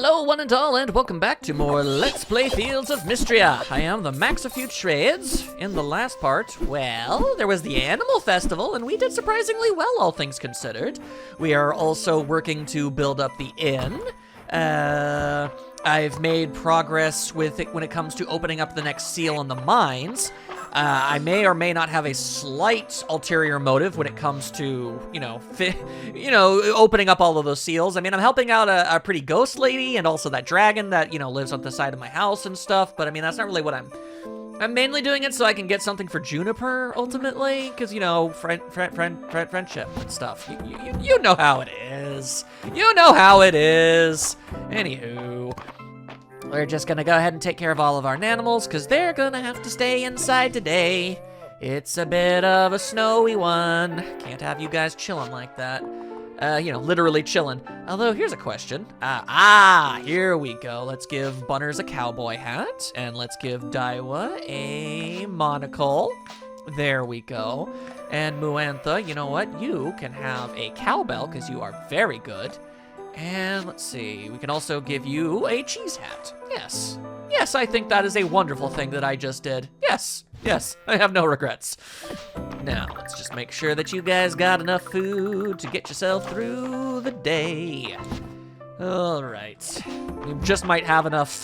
Hello, one and all, and welcome back to more Let's Play Fields of Mistria. I am the Max of Few Trades. In the last part, well, there was the Animal Festival, and we did surprisingly well, all things considered. We are also working to build up the inn. I've made progress with it when it comes to opening up the next seal in the mines. I may or may not have a slight ulterior motive when it comes to, opening up all of those seals. I mean, I'm helping out a pretty ghost lady and also that dragon that, lives on the side of my house and stuff. But I mean, that's not really what I'm mainly doing it so I can get something for Juniper, ultimately. Because, friendship and stuff. You know how it is. You know how it is. Anywho, we're just gonna go ahead and take care of all of our animals, because they're gonna have to stay inside today. It's a bit of a snowy one. Can't have you guys chilling like that. Literally chilling. Although, here's a question. Here we go. Let's give Bunners a cowboy hat, and let's give Daiwa a monocle. There we go. And Muantha, you know what? You can have a cowbell, because you are very good. And let's see, we can also give you a cheese hat. Yes. Yes, I think that is a wonderful thing that I just did. Yes, I have no regrets. Now, let's just make sure that you guys got enough food to get yourself through the day. All right. We just might have enough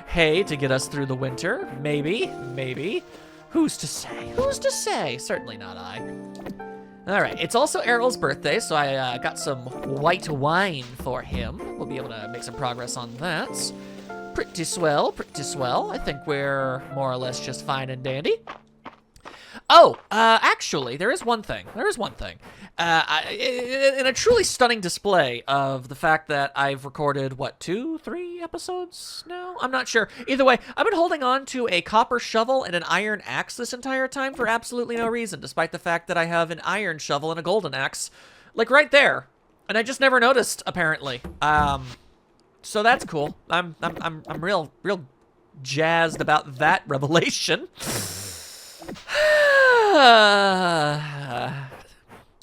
hay to get us through the winter. Maybe. Who's to say? Who's to say? Certainly not I. All right, it's also Errol's birthday, so I got some white wine for him. We'll be able to make some progress on that. Pretty swell. I think we're more or less just fine and dandy. Oh, actually, there is one thing. In a truly stunning display of the fact that I've recorded, 2-3 episodes now? I'm not sure. Either way, I've been holding on to a copper shovel and an iron axe this entire time for absolutely no reason, despite the fact that I have an iron shovel and a golden axe, like right there. And I just never noticed, apparently. So that's cool. I'm real jazzed about that revelation.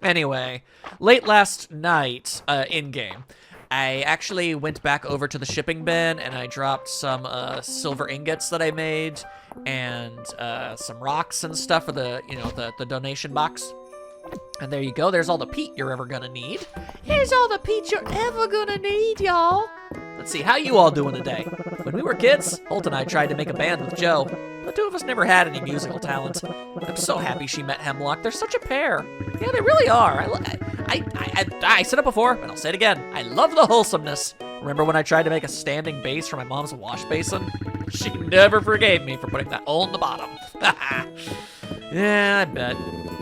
Anyway, late last night, in-game, I actually went back over to the shipping bin and I dropped some silver ingots that I made and some rocks and stuff for the donation box. And there you go. There's all the peat you're ever gonna need. Here's all the peat you're ever gonna need, y'all. Let's see, how you all doing today? When we were kids, Holt and I tried to make a band with Joe. The two of us never had any musical talent. I'm so happy she met Hemlock. They're such a pair. Yeah, they really are. I said it before, and I'll say it again. I love the wholesomeness. Remember when I tried to make a standing base for my mom's wash basin? She never forgave me for putting that hole in the bottom. Yeah, I bet.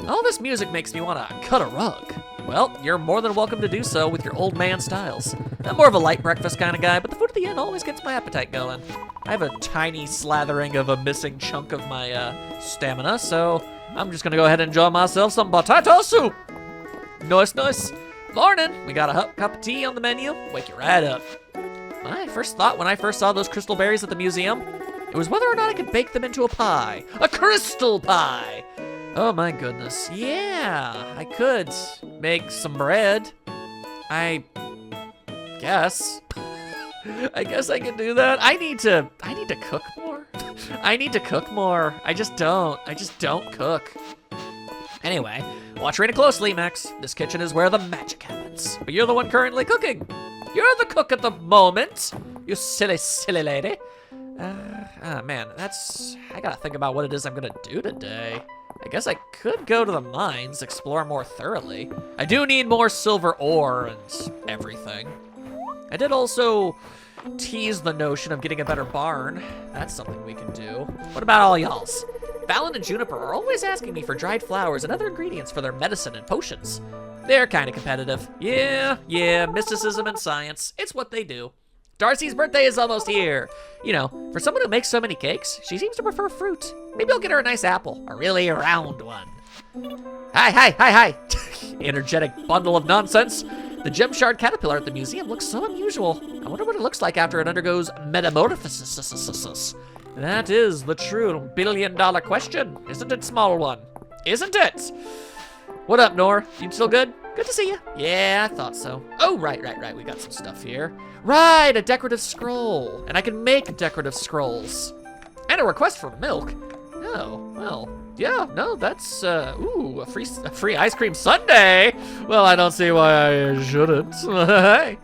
All this music makes me want to cut a rug. Well, you're more than welcome to do so with your old man styles. I'm more of a light breakfast kind of guy, but the food at the end always gets my appetite going. I have a tiny slathering of a missing chunk of my stamina, so I'm just gonna go ahead and enjoy myself some potato soup. Nice. Morning, we got a cup of tea on the menu. Wake you right up. My first thought when I first saw those crystal berries at the museum, it was whether or not I could bake them into a pie. A crystal pie! Oh my goodness. Yeah, I could make some bread. I guess I can do that. I need to cook more. I need to cook more. I just don't cook. Anyway, watch Raina closely, Max. This kitchen is where the magic happens. But you're the one currently cooking. You're the cook at the moment. You silly lady. Man, I gotta think about what it is I'm gonna do today. I guess I could go to the mines, explore more thoroughly. I do need more silver ore and everything. I did also tease the notion of getting a better barn. That's something we can do. What about all y'alls? Fallon and Juniper are always asking me for dried flowers and other ingredients for their medicine and potions. They're kind of competitive. Yeah, mysticism and science. It's what they do. Darcy's birthday is almost here. For someone who makes so many cakes, she seems to prefer fruit. Maybe I'll get her a nice apple, a really round one. Hi. Energetic bundle of nonsense. The gem shard caterpillar at the museum looks so unusual. I wonder what it looks like after it undergoes metamorphosis. That is the true billion-dollar question, isn't it, small one? Isn't it? What up, Nor? You still good? Good to see you. Yeah, I thought so. Oh, right. We got some stuff here. Right, a decorative scroll. And I can make decorative scrolls. And a request for milk. Oh, well, yeah, no, that's, ooh, a free ice cream sundae. Well, I don't see why I shouldn't. Hey.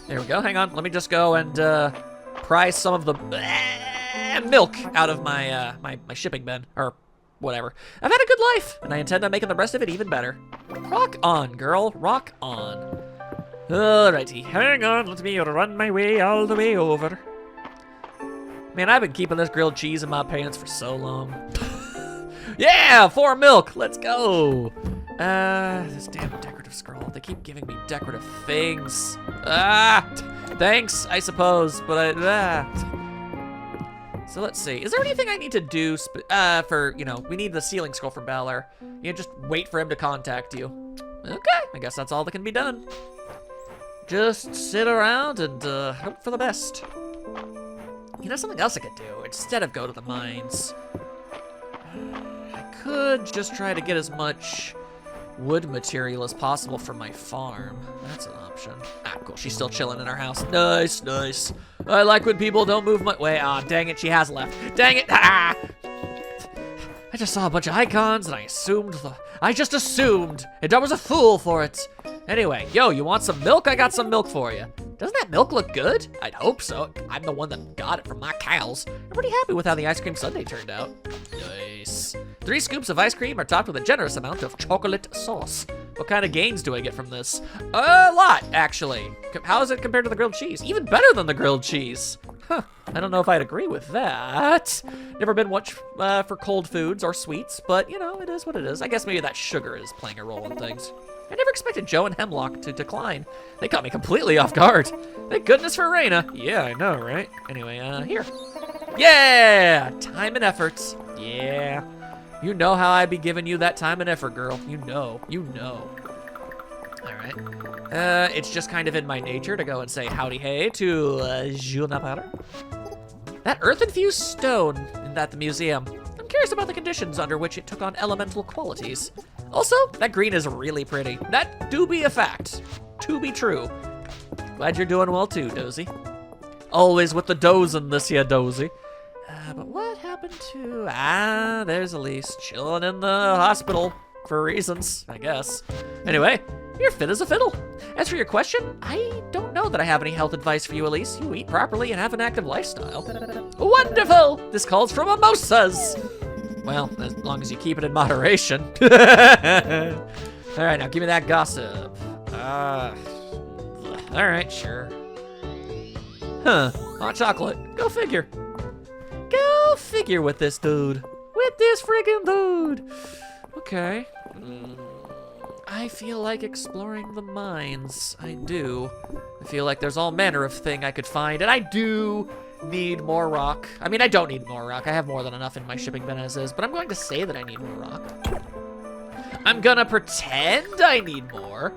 There we go. Hang on. Let me just go and pry some of the milk out of my my shipping bin, or whatever. I've had a good life, and I intend on making the rest of it even better. Rock on, girl. Rock on. Alrighty. Hang on. Let me run my way all the way over. Man, I've been keeping this grilled cheese in my pants for so long. Yeah, 4 milk. Let's go. This damn decorative scroll. They keep giving me decorative things. Thanks, I suppose, but So let's see. Is there anything I need to do for, you know, we need the ceiling scroll for Balor. You just wait for him to contact you. Okay, I guess that's all that can be done. Just sit around and hope for the best. You know, something else I could do, instead of go to the mines, I could just try to get as much wood material as possible from my farm. That's an option. Cool, she's still chilling in her house. Nice, nice. I like when people don't move my way. Dang it, she has left. Dang it, I just saw a bunch of icons and I just assumed, and I was a fool for it. Anyway, yo, you want some milk? I got some milk for you. Doesn't that milk look good? I'd hope so. I'm the one that got it from my cows. I'm pretty happy with how the ice cream sundae turned out. Nice. 3 scoops of ice cream are topped with a generous amount of chocolate sauce. What kind of gains do I get from this? A lot, actually. How is it compared to the grilled cheese? Even better than the grilled cheese. Huh, I don't know if I'd agree with that. Never been much for cold foods or sweets, but you know, it is what it is. I guess maybe that sugar is playing a role in things. I never expected Joe and Hemlock to decline. They caught me completely off guard. Thank goodness for Raina. Yeah, I know, right? Anyway, here. Yeah! Time and efforts. Yeah. You know how I be giving you that time and effort, girl. You know. You know. All right. It's just kind of in my nature to go and say howdy hey to Junipero. That earth-infused stone at the museum. I'm curious about the conditions under which it took on elemental qualities. Also, that green is really pretty. That do be a fact. To be true. Glad you're doing well too, Dozy. Always with the dozin' this here, Dozy. But what happened to... there's Elise, chilling in the hospital for reasons, I guess. Anyway, you're fit as a fiddle. As for your question, I don't know that I have any health advice for you, Elise. You eat properly and have an active lifestyle. Wonderful! This calls for mimosas! Well, as long as you keep it in moderation. All right, now give me that gossip. All right, sure. Huh, hot chocolate. Go figure. Go figure with this dude. With this friggin' dude. Okay. I feel like exploring the mines. I do. I feel like there's all manner of thing I could find, and I do need more rock. I mean, I don't need more rock. I have more than enough in my shipping bin as is, but I'm going to say that I need more rock. I'm gonna pretend I need more.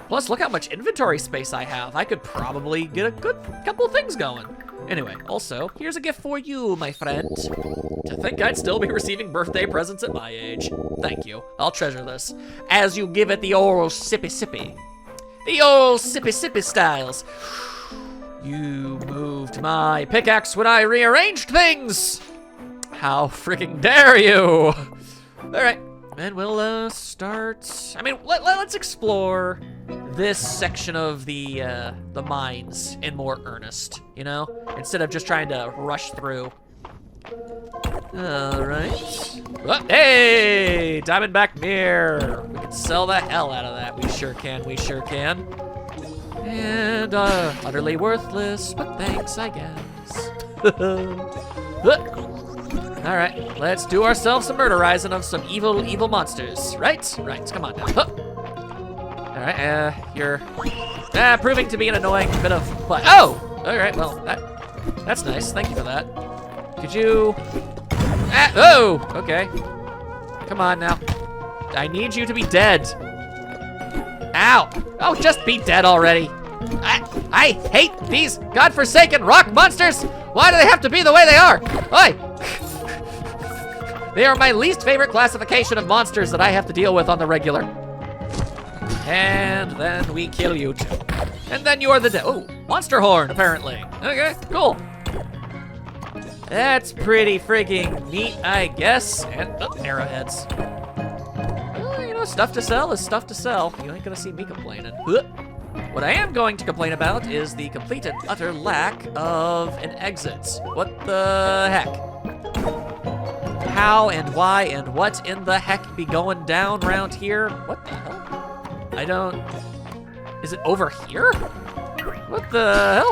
Plus, look how much inventory space I have. I could probably get a good couple things going. Anyway, also, here's a gift for you, my friend. To think I'd still be receiving birthday presents at my age. Thank you. I'll treasure this. As you give it the old sippy sippy. The old sippy sippy styles. You moved my pickaxe when I rearranged things. How freaking dare you? All right, and we'll start. I mean, let's explore this section of the mines in more earnest, you know? Instead of just trying to rush through. All right. Oh, hey, Diamondback Mirror. We can sell the hell out of that. We sure can, we sure can. And utterly worthless, but thanks, I guess. All right, let's do ourselves some murderizing of some evil, evil monsters. Right? Right, come on now. All right, you're proving to be an annoying bit of play. Oh, all right, well, that's nice. Thank you for that. Could you, oh, okay. Come on now. I need you to be dead. Ow! Oh, just be dead already. I hate these godforsaken rock monsters. Why do they have to be the way they are? Oi! They are my least favorite classification of monsters that I have to deal with on the regular. And then we kill you too. And then you are the oh, monster horn, apparently. Okay, cool. That's pretty frigging neat, I guess. And arrowheads. Well, you know, stuff to sell is stuff to sell. You ain't gonna see me complaining. What I am going to complain about is the complete and utter lack of an exit. What the heck? How and why and what in the heck be going down around here? What the hell? I don't... Is it over here? What the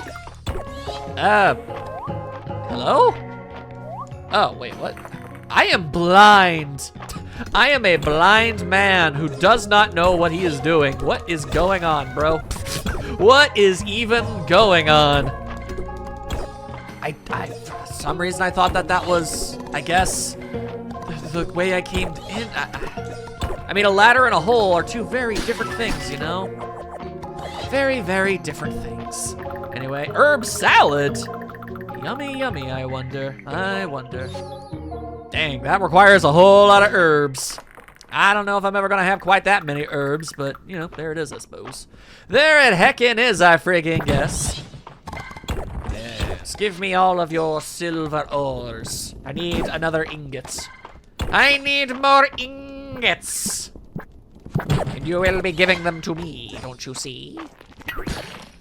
hell? Hello? Oh, wait, what? I am blind. I am a blind man who does not know what he is doing. What is going on, bro? What is even going on? For some reason I thought that was, I guess, the way I came in. I mean, a ladder and a hole are two very different things, you know? Very, very different things. Anyway, herb salad. Yummy, yummy, I wonder. Dang, that requires a whole lot of herbs. I don't know if I'm ever gonna have quite that many herbs, but, you know, there it is, I suppose. There it heckin' is, I friggin' guess. Yes, give me all of your silver ores. I need another ingot. I need more ingots. And you will be giving them to me, don't you see?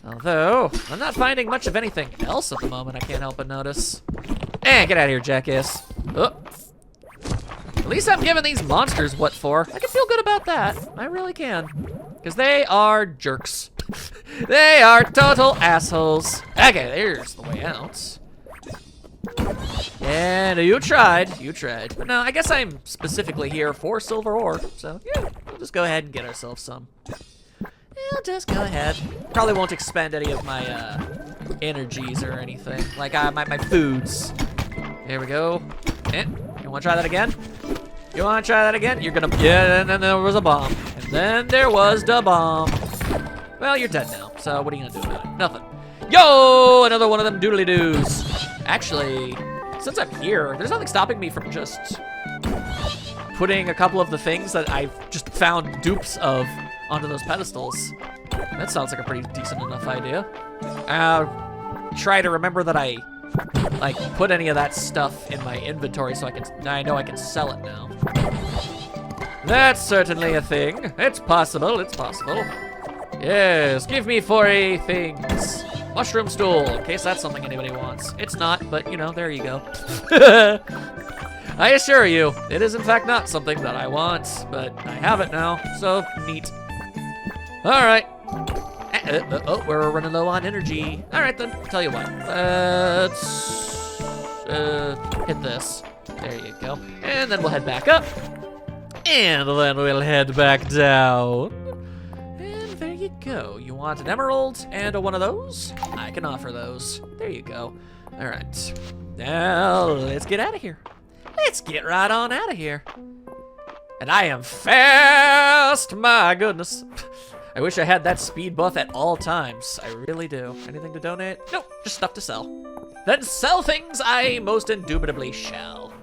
Although, I'm not finding much of anything else at the moment, I can't help but notice. Get out of here, jackass. Oh. At least I'm giving these monsters what for. I can feel good about that. I really can. Because they are jerks. They are total assholes. Okay, there's the way out. And you tried. But no, I guess I'm specifically here for silver ore. So, yeah, we'll just go ahead and get ourselves some. I'll just go ahead. Probably won't expend any of my energies or anything. Like my foods. There we go. You wanna try that again? You wanna try that again? You're gonna, yeah, and then there was a bomb. And then there was the bomb. Well, you're dead now, so what are you gonna do about it? Nothing. Yo, another one of them doodly-doos. Actually, since I'm here, there's nothing stopping me from just putting a couple of the things that I've just found dupes of onto those pedestals. That sounds like a pretty decent enough idea. Try to remember that I like put any of that stuff in my inventory so I know I can sell it now. That's certainly a thing. It's possible. Yes, give me 40 things. Mushroom stool, in case that's something anybody wants. It's not, but you know, there you go. I assure you, it is in fact not something that I want, but I have it now, so neat. All right. Oh, we're running low on energy. All right, then. Tell you what. Let's hit this. There you go. And then we'll head back up. And then we'll head back down. And there you go. You want an emerald and one of those? I can offer those. There you go. All right. Now, let's get out of here. Let's get right on out of here. And I am fast, my goodness. I wish I had that speed buff at all times. I really do. Anything to donate? Nope, just stuff to sell. Then sell things I most indubitably shall.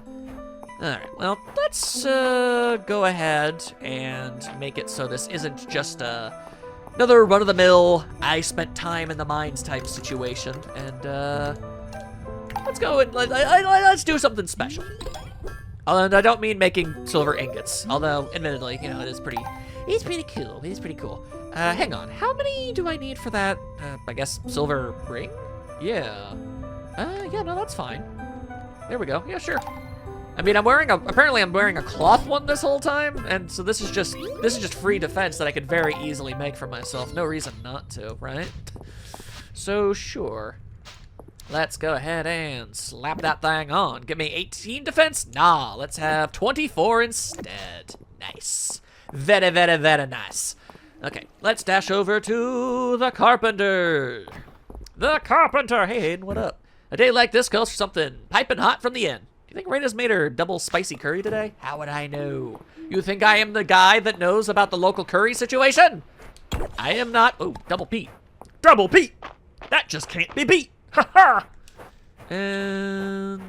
Alright, well, let's go ahead and make it so this isn't just another run-of-the-mill, I spent time in the mines type situation. And let's go and let's do something special. And I don't mean making silver ingots, although admittedly, you know, it is pretty cool. Hang on, how many do I need for that, I guess, silver ring? Yeah. Yeah, no, that's fine. There we go, yeah, sure. I mean, apparently I'm wearing a cloth one this whole time, and so this is just free defense that I could very easily make for myself. No reason not to, right? So, sure. Let's go ahead and slap that thing on. Give me 18 defense? Nah, let's have 24 instead. Nice. Very, very, very nice. Okay, let's dash over to the carpenter. The carpenter. Hey, Hayden, what up? A day like this calls for something piping hot from the inn. Do you think Raina's made her double spicy curry today? How would I know? You think I am the guy that knows about the local curry situation? I am not. Oh, double Pete. Double Pete. That just can't be beat. Ha ha. And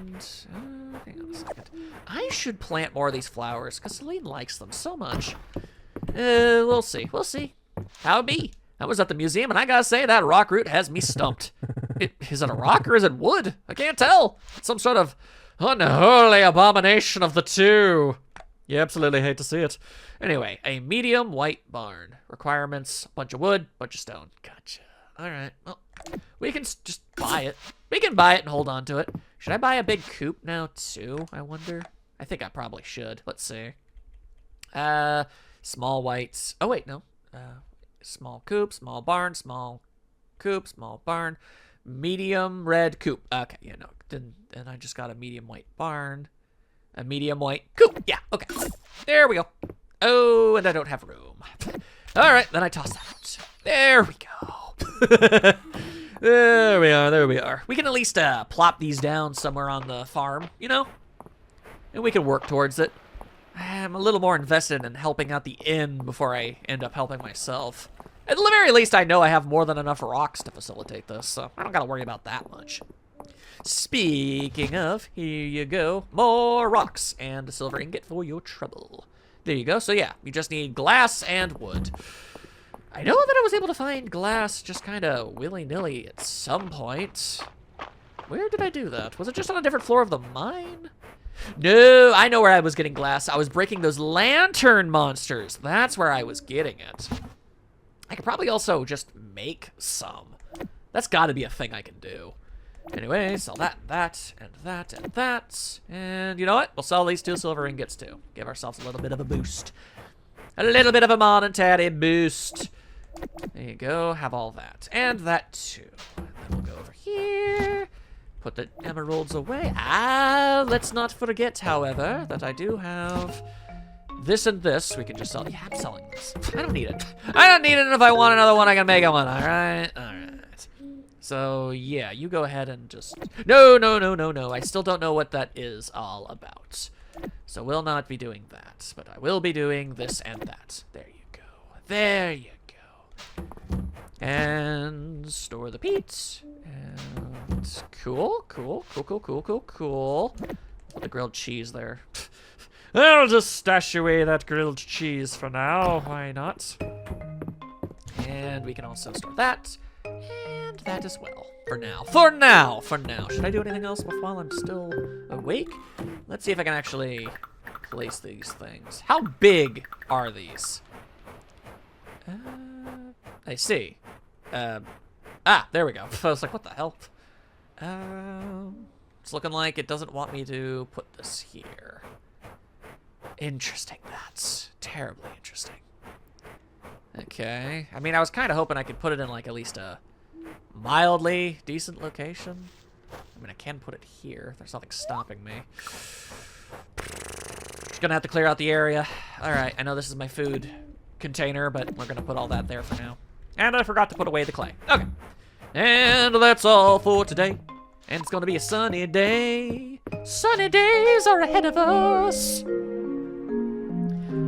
hang on a second. I should plant more of these flowers because Celine likes them so much. We'll see. We'll see. How it be? I was at the museum, and I gotta say, that rock root has me stumped. Is it a rock or is it wood? I can't tell. It's some sort of unholy abomination of the two. You absolutely hate to see it. Anyway, a medium white barn. Requirements, bunch of wood, bunch of stone. Gotcha. All right. Well, we can just buy it. We can buy it and hold on to it. Should I buy a big coop now, too, I wonder? I think I probably should. Let's see. Small whites. Oh, wait, no. Small coop, small barn, small coop, small barn. Medium red coop. Okay, yeah, no. Then I just got a medium white barn. A medium white coop. Yeah, okay. There we go. Oh, and I don't have room. All right, then I toss that out. There we go. There we are, there we are. We can at least plop these down somewhere on the farm, you know? And we can work towards it. I'm a little more invested in helping out the inn before I end up helping myself. At the very least, I know I have more than enough rocks to facilitate this, so I don't gotta worry about that much. Speaking of, here you go. More rocks and a silver ingot for your trouble. There you go. So yeah, you just need glass and wood. I know that I was able to find glass just kind of willy-nilly at some point. Where did I do that? Was it just on a different floor of the mine? No, I know where I was getting glass. I was breaking those lantern monsters. That's where I was getting it. I could probably also just make some. That's got to be a thing I can do. Anyway, sell that, and that, and that. And you know what? We'll sell these 2 silver ingots too. Give ourselves a little bit of a boost. A little bit of a monetary boost. There you go. Have all that. And that too. And then we'll go over here. Put the emeralds away. Let's not forget, however, that I do have this and this. We can just sell. Yeah, I'm selling this. I don't need it. I don't need it. If I want another one, I can make one. All right. All right. So, yeah, you go ahead and just... No. I still don't know what that is all about. So we'll not be doing that. But I will be doing this and that. There you go. There you go. And store the peats. And cool. Put the grilled cheese there. I'll just stash away that grilled cheese for now. Why not? And we can also store that. And that as well. For now. Should I do anything else while I'm still awake? Let's see if I can actually place these things. How big are these? I see. There we go. I was like, what the hell? It's looking like it doesn't want me to put this here. Interesting. That's terribly interesting. Okay. I mean, I was kind of hoping I could put it in, like, at least a mildly decent location. I mean, I can put it here. There's nothing stopping me. Just gonna have to clear out the area. All right. I know this is my food container, but we're gonna put all that there for now. And I forgot to put away the clay. Okay. And that's all for today. And it's gonna be a sunny day. Sunny days are ahead of us.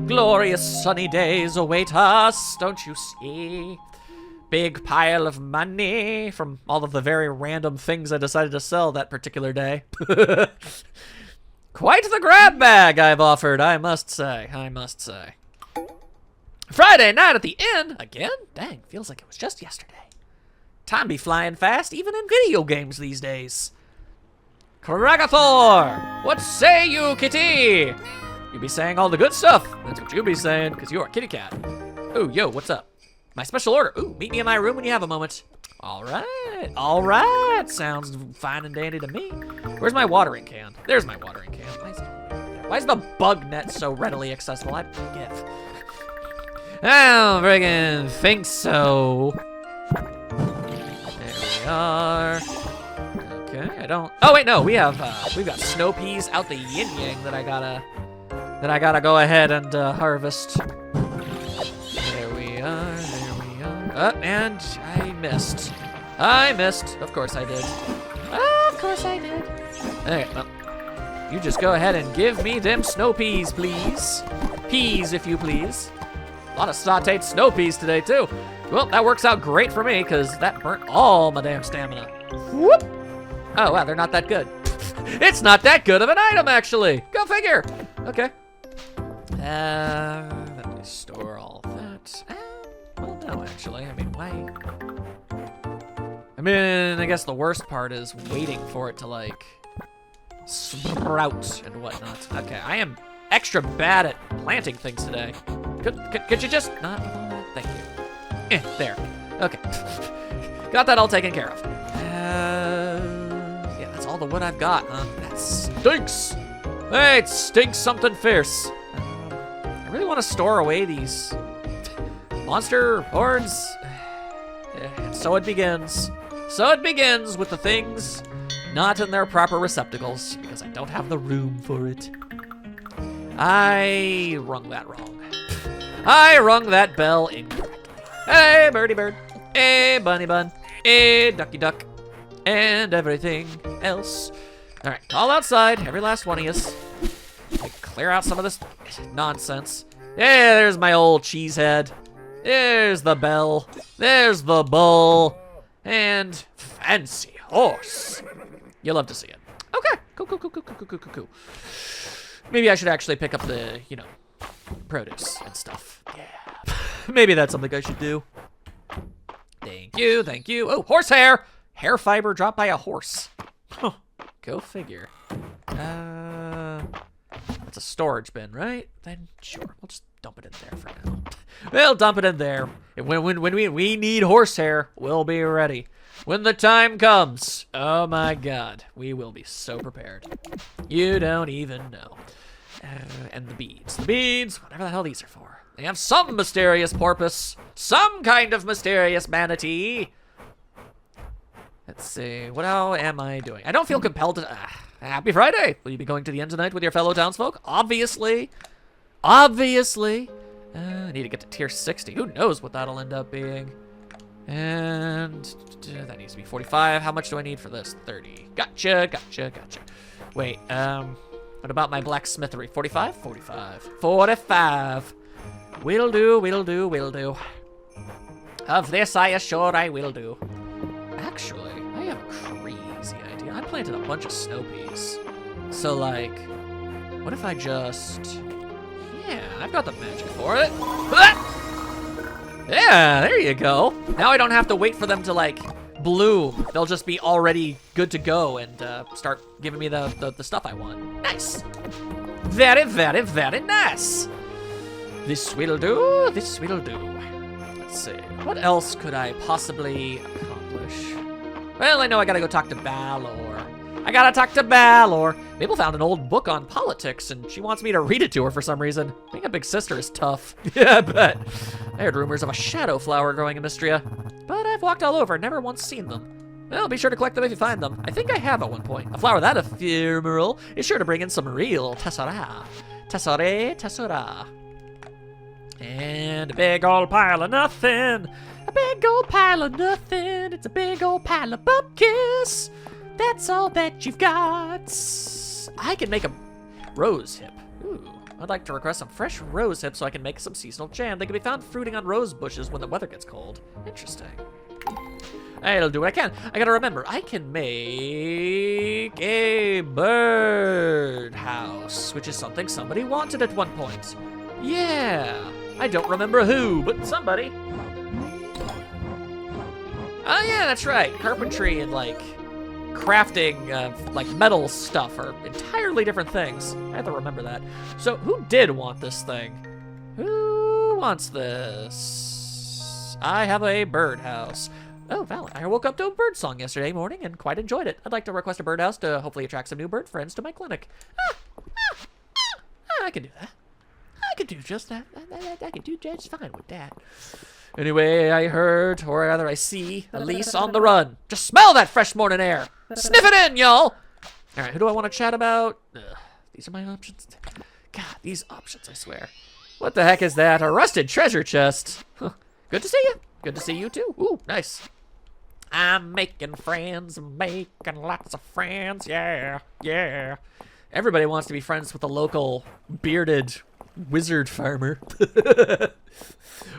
Glorious sunny days await us, don't you see? Big pile of money from all of the very random things I decided to sell that particular day. Quite the grab bag I've offered, I must say. Friday night at the inn? Again? Dang, feels like it was just yesterday. Time be flying fast, even in video games these days. Kragathor! What say you, kitty? You be saying all the good stuff. That's what you be saying, because you're a kitty cat. Ooh, yo, what's up? My special order. Ooh, meet me in my room when you have a moment. All right. Sounds fine and dandy to me. Where's my watering can? There's my watering can. Why is the bug net so readily accessible? I forget. I don't friggin' think so. There we are. Okay, I don't. Oh wait, no, we've got snow peas out the yin yang that I gotta go ahead and harvest. There we are. And I missed. Of course I did. Okay, well, you just go ahead and give me them snow peas, please. Peas, if you please. A lot of sauteed snow peas today, too. Well, that works out great for me, because that burnt all my damn stamina. Whoop! Oh, wow, they're not that good. It's not that good of an item, actually. Go figure. Okay. Let me Store all that. Well, no, actually. I mean, why? I mean, I guess the worst part is waiting for it to, like, sprout and whatnot. Okay, I am extra bad at planting things today. Could you just not? Thank you. There. Okay. Got that all taken care of. Yeah, that's all the wood I've got, huh? That stinks. Hey, it stinks something fierce. I really want to store away these monster hordes. And so it begins. So it begins with the things not in their proper receptacles, because I don't have the room for it. I rung that wrong. I rung that bell incorrectly. Hey, birdie bird. Hey, bunny bun. Hey, ducky duck. And everything else. All right, all outside, every last one of yous. Clear out some of this nonsense. Yeah, there's my old cheesehead. There's the bell. There's the bull. And fancy horse. You'll love to see it. Okay, cool. Maybe I should actually pick up the, you know, produce and stuff. Yeah. Maybe that's something I should do. Thank you, thank you. Oh, horsehair! Hair fiber dropped by a horse. Huh. Go figure. That's a storage bin, right? Then sure, we'll just dump it in there for now. We'll dump it in there. When we need horsehair, we'll be ready. When the time comes, oh my God, we will be so prepared. You don't even know. And the beads, whatever the hell these are for. They have some mysterious purpose, some kind of mysterious manatee. Let's see, what all am I doing? I don't feel compelled to, happy Friday. Will you be going to the inn tonight with your fellow townsfolk? Obviously. I need to get to tier 60. Who knows what that'll end up being. And that needs to be 45. How much do I need for this? 30. Gotcha. Wait, what about my blacksmithery? 45? 45. Will do. Of this I assure I will do. Actually, I have a crazy idea. I planted a bunch of snow peas. So, like, what if I just... Yeah, I've got the magic for it. Yeah, there you go. Now I don't have to wait for them to, like, bloom. They'll just be already good to go and start giving me the stuff I want. Nice. Very nice. This will do. Let's see. What else could I possibly accomplish? Well, I know I gotta go talk to Balor. Mabel found an old book on politics, and she wants me to read it to her for some reason. Being a big sister is tough. Yeah, I bet. I heard rumors of a shadow flower growing in Mistria, but I've walked all over and never once seen them. Well, be sure to collect them if you find them. I think I have at one point. A flower that ephemeral is sure to bring in some real tessera. Tessera. And a big old pile of nothing. It's a big old pile of bupkis. That's all that you've got. I can make a rose hip. Ooh, I'd like to request some fresh rose hips so I can make some seasonal jam. They can be found fruiting on rose bushes when the weather gets cold. Interesting. I'll do what I can. I gotta remember, I can make a bird house, which is something somebody wanted at one point. Yeah, I don't remember who, but somebody. Oh yeah, that's right. Carpentry and like crafting like metal stuff are entirely different things. I have to remember that. So who did want this thing? Who wants this? I have a birdhouse. Oh, valid. I woke up to a bird song yesterday morning and quite enjoyed it. I'd like to request a birdhouse to hopefully attract some new bird friends to my clinic. I can do that. I can do just that. I can do just fine with that. Anyway, I heard, or rather I see, a lease on the run. Just smell that fresh morning air. Sniff it in, y'all. All right, who do I want to chat about? These are my options. God, these options, I swear. What the heck is that? A rusted treasure chest. Huh. Good to see you. Good to see you, too. Ooh, nice. I'm making friends, making lots of friends. Yeah. Everybody wants to be friends with the local bearded wizard farmer.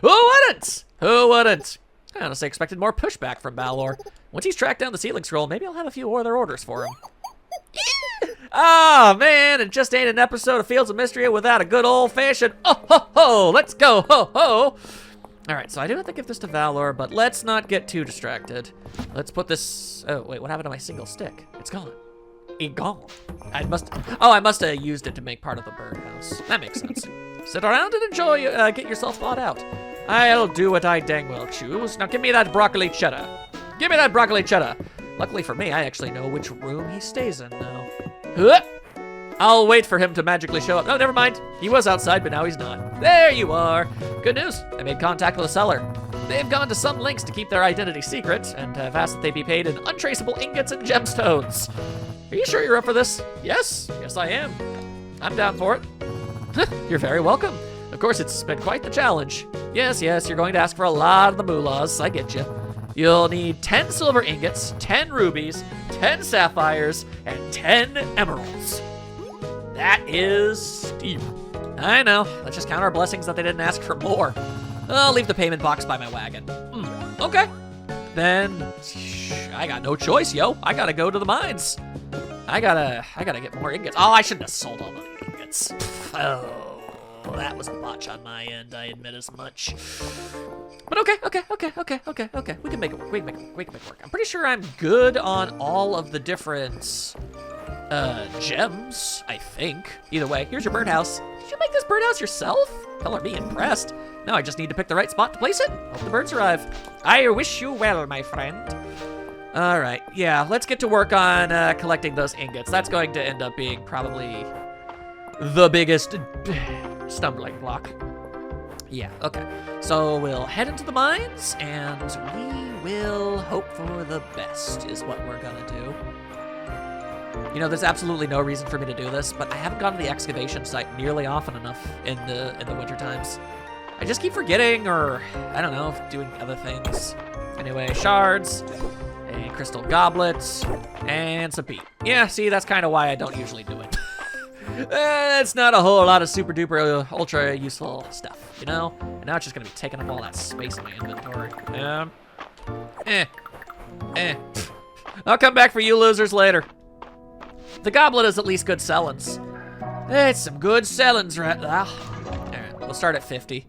Who wouldn't? I honestly expected more pushback from Balor. Once he's tracked down the sealing scroll, maybe I'll have a few other orders for him. Oh, man, it just ain't an episode of Fields of Mistria without a good old-fashioned oh-ho-ho, let's go, ho-ho. All right, so I do have to give this to Valor, but let's not get too distracted. Let's put this, oh, wait, what happened to my single stick? It's gone. It gone. I must have used it to make part of the birdhouse. That makes sense. Sit around and enjoy, get yourself thought out. I'll do what I dang well choose. Now give me that broccoli cheddar. Give me that broccoli cheddar. Luckily for me, I actually know which room he stays in now. Huh. I'll wait for him to magically show up. No, never mind. He was outside, but now he's not. There you are. Good news. I made contact with the seller. They've gone to some lengths to keep their identity secret and have asked that they be paid in untraceable ingots and gemstones. Are you sure you're up for this? Yes. Yes, I am. I'm down for it. You're very welcome. Of course, it's been quite the challenge. Yes, you're going to ask for a lot of the moolahs. I get you. You'll need 10 silver ingots, 10 rubies, 10 sapphires, and 10 emeralds. That is steep. I know. Let's just count our blessings that they didn't ask for more. I'll leave the payment box by my wagon. Okay. Then I got no choice, yo. I gotta go to the mines. I gotta get more ingots. Oh, I shouldn't have sold all the ingots. Oh. That was a botch on my end, I admit as much. But okay. We can make it work. I'm pretty sure I'm good on all of the different gems, I think. Either way, here's your birdhouse. Did you make this birdhouse yourself? Color me impressed. Now I just need to pick the right spot to place it. Hope the birds arrive. I wish you well, my friend. All right, yeah, let's get to work on collecting those ingots. That's going to end up being probably the biggest stumbling block. Yeah, okay. So we'll head into the mines, and we will hope for the best, is what we're gonna do. You know, there's absolutely no reason for me to do this, but I haven't gone to the excavation site nearly often enough in the winter times. I just keep forgetting, or I don't know, doing other things. Anyway, shards, a crystal goblet, and some peat. Yeah, see, that's kind of why I don't usually do it. It's not a whole lot of super duper ultra useful stuff, you know? And now it's just gonna be taking up all that space in my inventory. I'll come back for you losers later. The goblet is at least good sellings. It's some good sellings right there. Alright, we'll start at 50.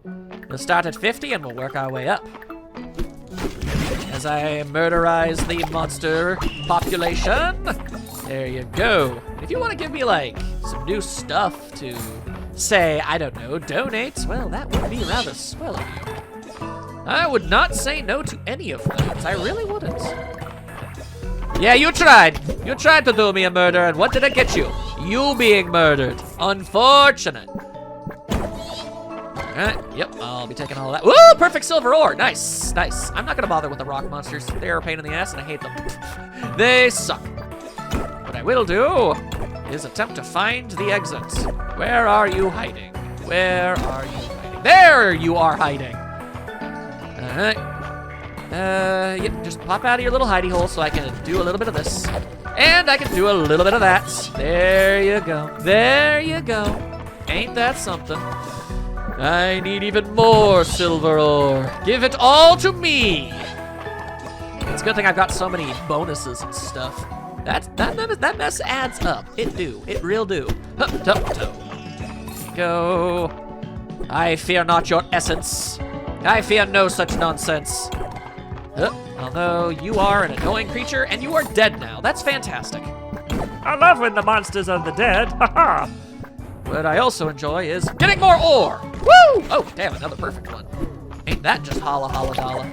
We'll start at 50 and we'll work our way up. As I murderize the monster population. There you go. If you want to give me, like, some new stuff to say, I don't know, donate, well, that would be rather swell of you. I would not say no to any of those. I really wouldn't. Yeah, you tried. You tried to do me a murder, and what did it get you? You being murdered. Unfortunate. Alright, yep, I'll be taking all that. Woo, perfect silver ore. Nice, nice. I'm not going to bother with the rock monsters. They're a pain in the ass, and I hate them. They suck. What I will do is attempt to find the exits. Where are you hiding? Where are you hiding? There you are hiding. Alright. Yep, just pop out of your little hidey hole so I can do a little bit of this. And I can do a little bit of that. There you go. There you go. Ain't that something? I need even more silver ore. Give it all to me. It's a good thing I've got so many bonuses and stuff. That mess adds up. It do. It real do. Hup, tup, toe. Go. I fear not your essence. I fear no such nonsense. Although you are an annoying creature and you are dead now. That's fantastic. I love when the monsters are the dead. Haha. What I also enjoy is getting more ore. Woo! Oh, damn, another perfect one. Ain't that just holla holla dollar?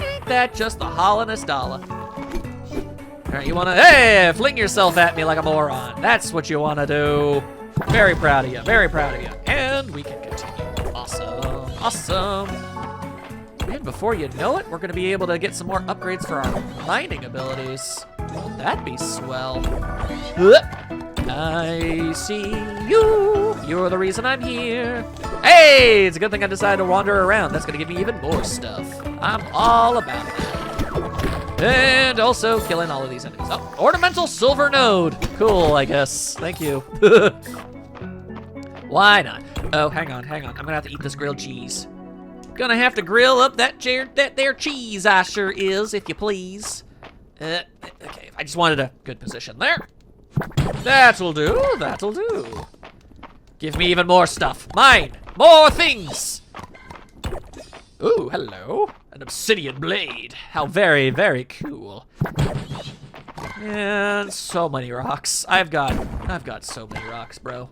Ain't that just the hollowness dollar? All right, you wanna, hey, fling yourself at me like a moron. That's what you wanna do. Very proud of you, very proud of you. And we can continue. Awesome, awesome. And before you know it, we're gonna be able to get some more upgrades for our mining abilities. Won't that be swell? I see you. You're the reason I'm here. Hey, it's a good thing I decided to wander around. That's gonna give me even more stuff. I'm all about that. And also killing all of these enemies. Oh, ornamental silver node. Cool, I guess. Thank you. Why not? Oh, hang on. I'm gonna have to eat this grilled cheese. Gonna have to grill up that there cheese, I sure is, if you please. Okay, I just wanted a good position there. That'll do, that'll do. Give me even more stuff. Mine! More things! Ooh, hello. An obsidian blade. How very, very cool. And so many rocks. I've got so many rocks, bro.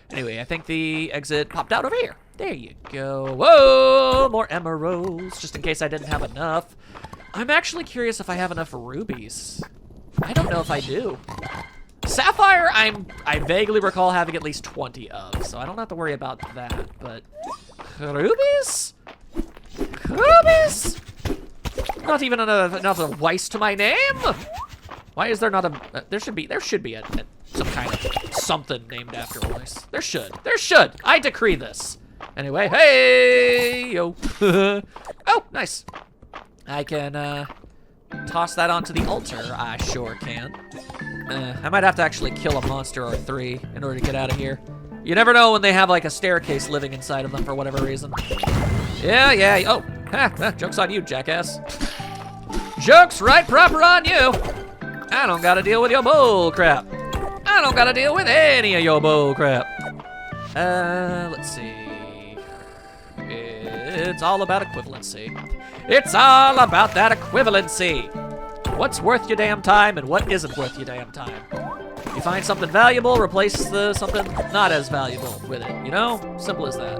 Anyway, I think the exit popped out over here. There you go. Whoa! More emeralds, just in case I didn't have enough. I'm actually curious if I have enough rubies. I don't know if I do. Sapphire, I vaguely recall having at least 20 of, so I don't have to worry about that, but rubies? Rubies? Not even another Weiss to my name? Why is there not a, there should be some kind of something named after Weiss. There should. I decree this. Anyway, hey, yo. Oh, nice. I can, toss that onto the altar. I sure can. I might have to actually kill a monster or 3 in order to get out of here. You never know when they have like a staircase living inside of them for whatever reason. Yeah. Oh, joke's on you, jackass. Joke's right proper on you. I don't gotta deal with your bull crap. I don't gotta deal with any of your bull crap. Let's see. It's all about equivalency. It's all about that equivalency. What's worth your damn time and what isn't worth your damn time. You find something valuable, replace something not as valuable with it, you know? Simple as that.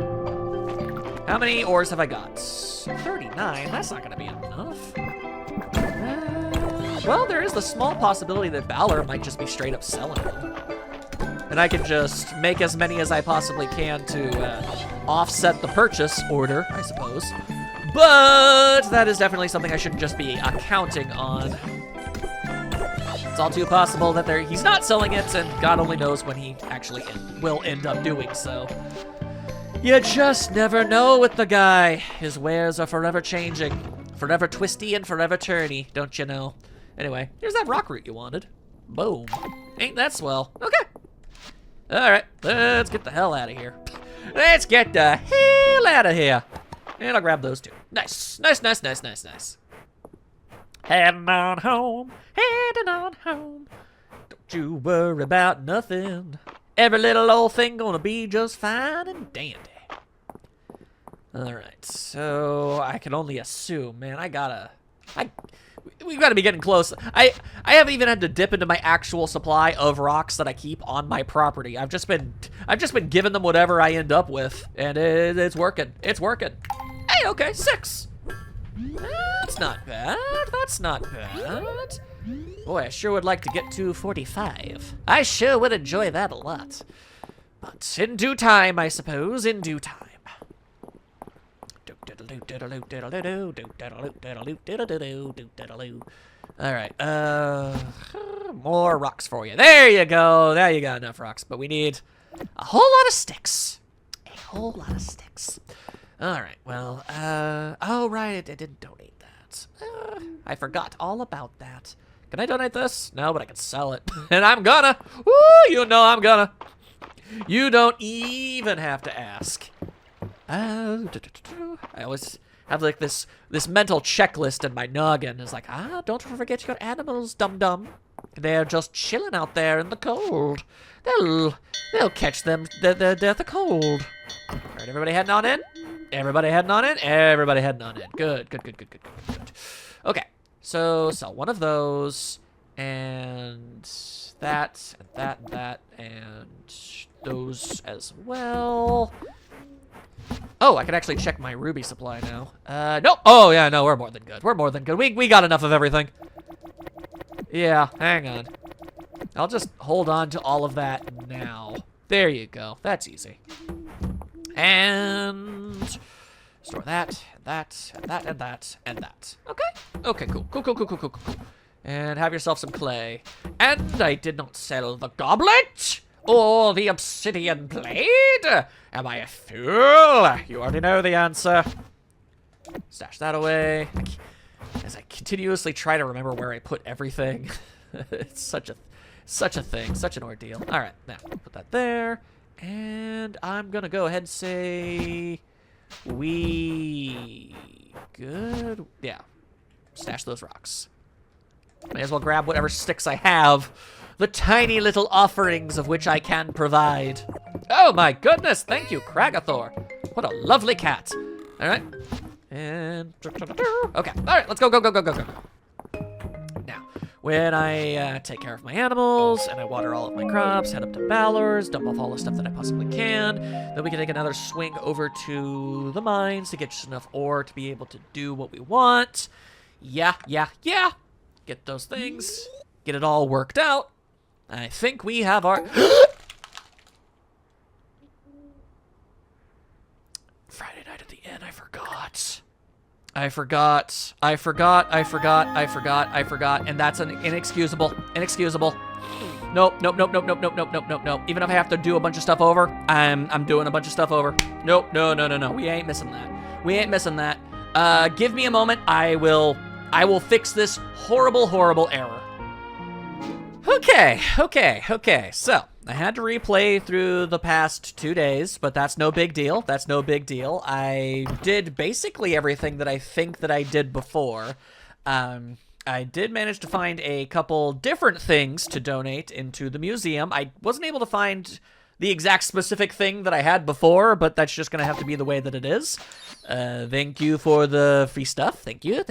How many ores have I got? 39, that's not gonna be enough. Well, there is the small possibility that Valor might just be straight up selling them. And I can just make as many as I possibly can to offset the purchase order, I suppose. But that is definitely something I shouldn't just be accounting on. It's all too possible that he's not selling it, and God only knows when he actually will end up doing so. You just never know with the guy. His wares are forever changing. Forever twisty and forever turny, don't you know? Anyway, here's that rock root you wanted. Boom. Ain't that swell? Okay. Alright, let's get the hell out of here. Let's get the hell out of here. And I'll grab those two. Nice. Heading on home. Don't you worry about nothing. Every little old thing gonna be just fine and dandy. Alright, so I can only assume, man, we've got to be getting close. I haven't even had to dip into my actual supply of rocks that I keep on my property. I've just been giving them whatever I end up with, and it's working. It's working. Hey, okay, 6. That's not bad. Boy, I sure would like to get to 45. I sure would enjoy that a lot. But in due time, I suppose, in due time. Alright, more rocks for you. There you go. Now you got enough rocks, but we need a whole lot of sticks. Alright, well, oh right, I didn't donate that. I forgot all about that. Can I donate this? No, but I can sell it. And I'm gonna. Woo, you know I'm gonna. You don't even have to ask. I always have like this mental checklist in my noggin. It's like, don't forget your animals, dum-dum. They're just chilling out there in the cold. They'll catch them the death of cold. All right, everybody heading on in? Everybody heading on in? Everybody heading on in. Good. Okay, so sell one of those, and that, and those as well. Oh, I can actually check my ruby supply now. Nope. Oh, yeah, no, we're more than good. We got enough of everything. Yeah, hang on. I'll just hold on to all of that now. There you go. That's easy. And store that, and that. Okay, cool. And have yourself some clay. And I did not sell the goblet or the obsidian blade. Am I a fool? You already know the answer. Stash that away. As I continuously try to remember where I put everything. It's such a thing, such an ordeal. All right, now put that there. And I'm gonna go ahead and say we good. Yeah, stash those rocks. May as well grab whatever sticks I have. The tiny little offerings of which I can provide. Oh my goodness, thank you, Kragathor. What a lovely cat. All right, and okay, all right, let's go. Now, when I take care of my animals and I water all of my crops, head up to Balor's, dump off all the stuff that I possibly can, then we can take another swing over to the mines to get just enough ore to be able to do what we want. Yeah. Get those things, get it all worked out. I think we have our... Friday night at the inn, I forgot, and that's inexcusable. Nope. Even if I have to do a bunch of stuff over, I'm doing a bunch of stuff over. Nope, no. We ain't missing that. Give me a moment. I will fix this horrible error. Okay. So, I had to replay through the past 2 days, but that's no big deal. I did basically everything that I think that I did before. I did manage to find a couple different things to donate into the museum. I wasn't able to find the exact specific thing that I had before, but that's just going to have to be the way that it is. Thank you for the free stuff. Thank you.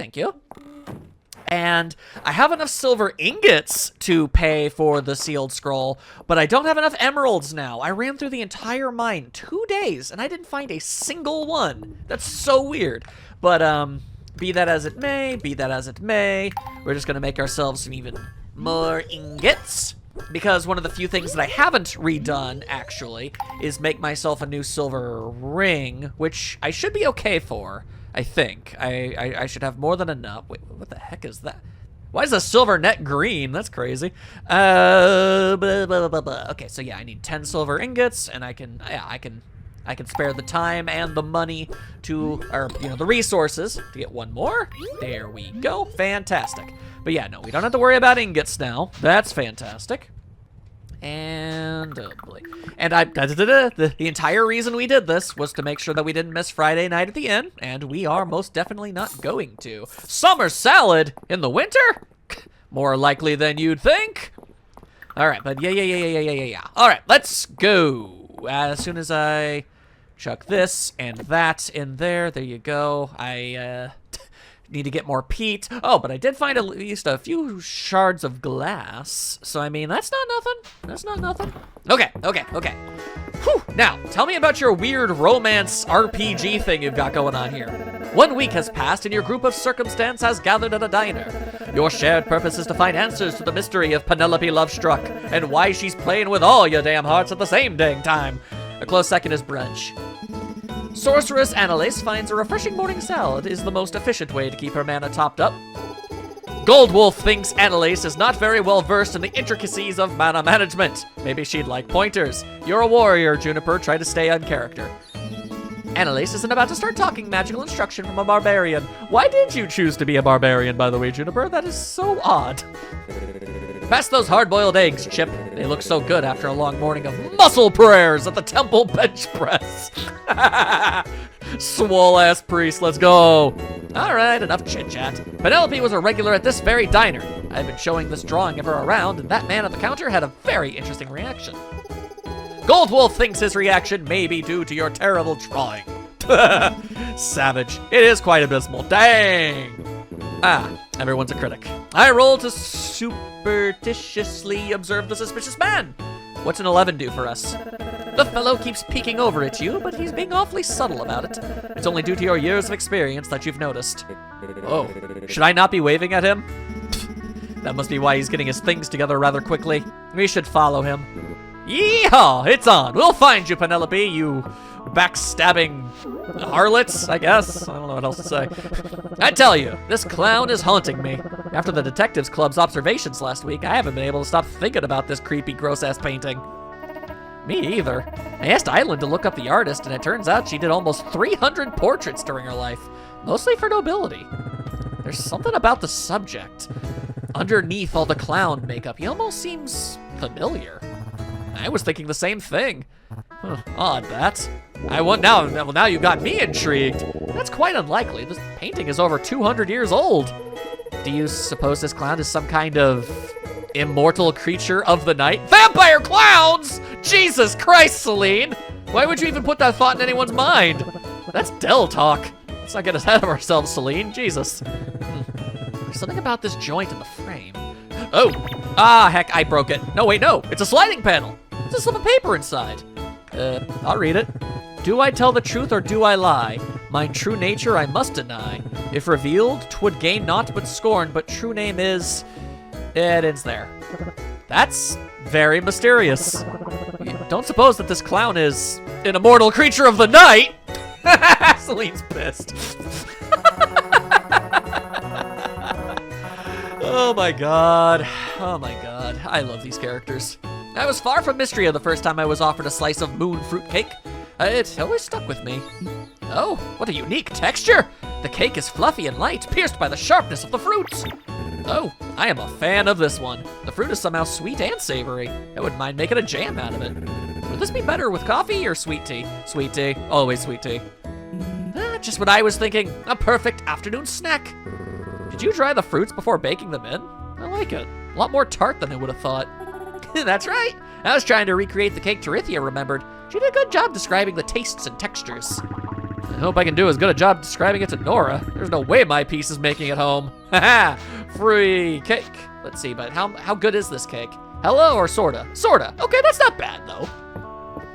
And I have enough silver ingots to pay for the sealed scroll, but I don't have enough emeralds now. I ran through the entire mine 2 days, and I didn't find a single one. That's so weird. But, be that as it may, we're just going to make ourselves some even more ingots. Because one of the few things that I haven't redone, actually, is make myself a new silver ring, which I should be okay for. I think. I should have more than enough. Wait, what the heck is that? Why is the silver net green? That's crazy. Okay, so yeah, I need 10 silver ingots, and I can spare the time and the money the resources to get one more. There we go. Fantastic. But yeah, no, we don't have to worry about ingots now. That's fantastic. And, oh boy. And the entire reason we did this was to make sure that we didn't miss Friday night at the inn, and we are most definitely not going to. Summer salad in the winter? More likely than you'd think. All right, but yeah. All right, let's go. As soon as I chuck this and that in there you go. I need to get more peat. Oh, but I did find at least a few shards of glass. So, I mean, that's not nothing. Okay. Whew. Now, tell me about your weird romance RPG thing you've got going on here. 1 week has passed and your group of circumstance has gathered at a diner. Your shared purpose is to find answers to the mystery of Penelope Lovestruck and why she's playing with all your damn hearts at the same dang time. A close second is brunch. Sorceress Annalise finds a refreshing morning salad is the most efficient way to keep her mana topped up. Goldwolf thinks Annalise is not very well versed in the intricacies of mana management. Maybe she'd like pointers. You're a warrior, Juniper. Try to stay on character. Annalise isn't about to start talking magical instruction from a barbarian. Why did you choose to be a barbarian, by the way, Juniper? That is so odd. Pass those hard-boiled eggs, Chip. They look so good after a long morning of muscle prayers at the temple bench press. Swole-ass priest, let's go. All right, enough chit-chat. Penelope was a regular at this very diner. I've been showing this drawing of her around, and that man at the counter had a very interesting reaction. Goldwolf thinks his reaction may be due to your terrible drawing. Savage. It is quite abysmal. Dang. Everyone's a critic. I roll to superstitiously observe the suspicious man. What's an 11 do for us? The fellow keeps peeking over at you, but he's being awfully subtle about it. It's only due to your years of experience that you've noticed. Oh, should I not be waving at him? That must be why he's getting his things together rather quickly. We should follow him. Yeehaw! It's on! We'll find you, Penelope, you backstabbing harlots, I guess. I don't know what else to say. I tell you, this clown is haunting me. After the Detectives Club's observations last week, I haven't been able to stop thinking about this creepy, gross-ass painting. Me either. I asked Island to look up the artist, and it turns out she did almost 300 portraits during her life, mostly for nobility. There's something about the subject. Underneath all the clown makeup, he almost seems familiar. I was thinking the same thing. Odd, that. Now you got me intrigued. That's quite unlikely. This painting is over 200 years old. Do you suppose this clown is some kind of immortal creature of the night? Vampire clowns! Jesus Christ, Celine! Why would you even put that thought in anyone's mind? That's Dell talk. Let's not get ahead of ourselves, Celine. Jesus. There's something about this joint in the frame. Oh! Ah, heck, I broke it. No, wait, no. It's a sliding panel. There's a slip of paper inside. I'll read it. Do I tell the truth or do I lie? My true nature I must deny. If revealed, 'twould gain naught but scorn, but true name is... It ends there. That's very mysterious. You don't suppose that this clown is an immortal creature of the night? Celine's pissed. Oh my god. Oh my god. I love these characters. I was far from Mistria the first time I was offered a slice of moon fruit cake. It always stuck with me. Oh, what a unique texture! The cake is fluffy and light, pierced by the sharpness of the fruit. Oh, I am a fan of this one. The fruit is somehow sweet and savory. I wouldn't mind making a jam out of it. Would this be better with coffee or sweet tea? Sweet tea, always sweet tea. Just what I was thinking, a perfect afternoon snack. Did you dry the fruits before baking them in? I like it. A lot more tart than I would have thought. That's right. I was trying to recreate the cake Terithia remembered. She did a good job describing the tastes and textures. I hope I can do as good a job describing it to Nora. There's no way my piece is making it home. Haha, free cake. Let's see, but how good is this cake? Hello or sorta? Sorta. Okay, that's not bad though.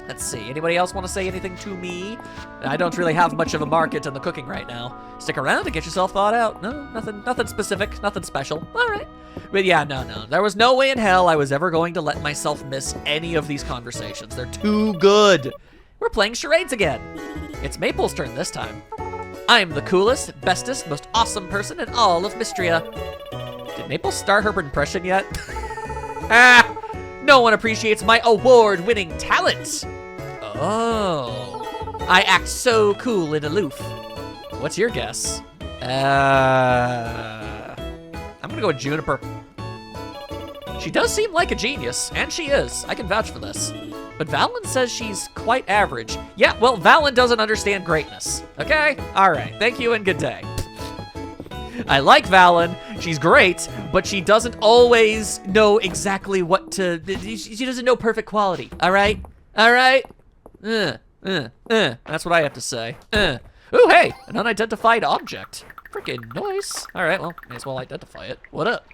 Let's see, anybody else want to say anything to me? I don't really have much of a market in the cooking right now. Stick around and get yourself thought out. No, nothing specific, nothing special. All right. But yeah, no. There was no way in hell I was ever going to let myself miss any of these conversations. They're too good. We're playing charades again. It's Maple's turn this time. I'm the coolest, bestest, most awesome person in all of Mistria. Did Maple start her impression yet? No one appreciates my award-winning talent. Oh, I act so cool and aloof. What's your guess? I'm gonna go with Juniper. She does seem like a genius, and she is. I can vouch for this. But Valen says she's quite average. Yeah, well, Valen doesn't understand greatness. Okay? All right. Thank you and good day. I like Valen. She's great, but she doesn't always know exactly what to... She doesn't know perfect quality. All right? All right? That's what I have to say. Ooh, hey, an unidentified object. Freaking nice. All right, well, may as well identify it. What up?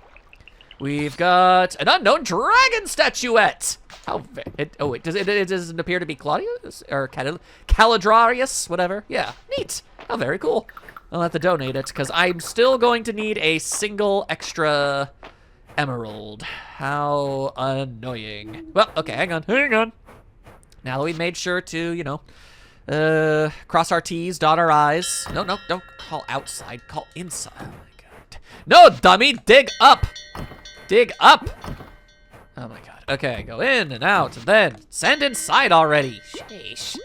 We've got an unknown dragon statuette. Oh wait, does it appear to be Claudius or Calidrarius, whatever? Yeah, neat. Oh, very cool. I'll have to donate it because I'm still going to need a single extra emerald. How annoying. Well, okay, hang on. Now that we made sure to, cross our T's, dot our I's. No, don't call outside, call inside. Oh my god. No, dummy, dig up. Dig up. Oh my god. Okay, go in and out and then send inside already. Sheesh.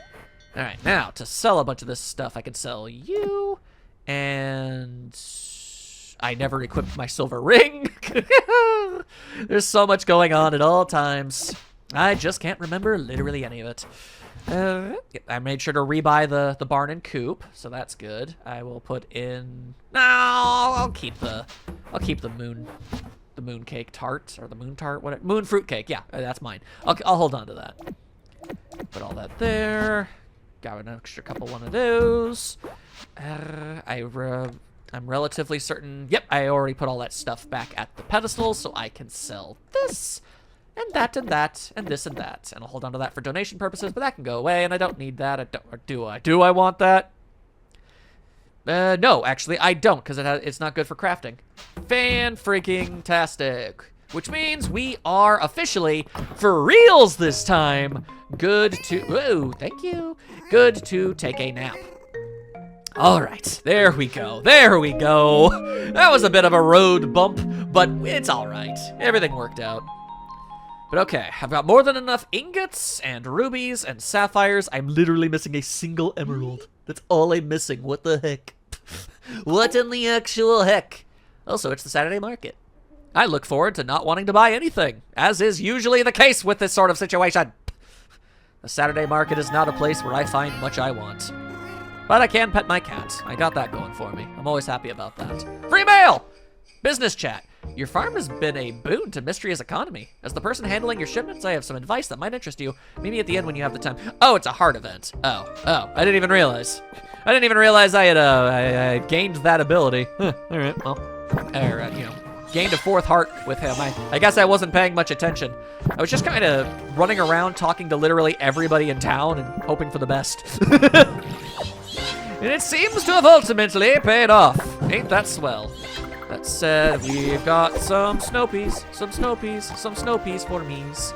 All right, now to sell a bunch of this stuff, I can sell you. And I never equipped my silver ring. There's so much going on at all times. I just can't remember literally any of it. I made sure to rebuy the barn and coop, so that's good. I will put in. No, I'll keep the moon cake tart or the moon tart, whatever. Moon fruit cake. Yeah, that's mine. I'll hold on to that. Put all that there. Got an extra couple one of those. I'm relatively certain. Yep, I already put all that stuff back at the pedestal, so I can sell this and that and that and this and that, and I'll hold on to that for donation purposes. But that can go away, and I don't need that. Or do I? Do I want that? No, actually, I don't, because it's not good for crafting. Fan-freaking-tastic. Which means we are officially, for reals this time, good to... Whoa, thank you. Good to take a nap. All right, there we go. There we go. That was a bit of a road bump, but it's all right. Everything worked out. But okay, I've got more than enough ingots and rubies and sapphires. I'm literally missing a single emerald. That's all I'm missing. What the heck? What in the actual heck? Also, it's the Saturday market. I look forward to not wanting to buy anything, as is usually the case with this sort of situation. The Saturday market is not a place where I find much I want. But I can pet my cat. I got that going for me. I'm always happy about that. Free mail! Business chat. Your farm has been a boon to Mistria's economy. As the person handling your shipments, I have some advice that might interest you. Maybe at the end when you have the time. Oh, it's a heart event. Oh, I didn't even realize. I didn't even realize I had I gained that ability. Huh, all right, well, you know, gained a 4th heart with him. I guess I wasn't paying much attention. I was just kind of running around talking to literally everybody in town and hoping for the best. And it seems to have ultimately paid off. Ain't that swell? That said, we've got some snow peas for me's.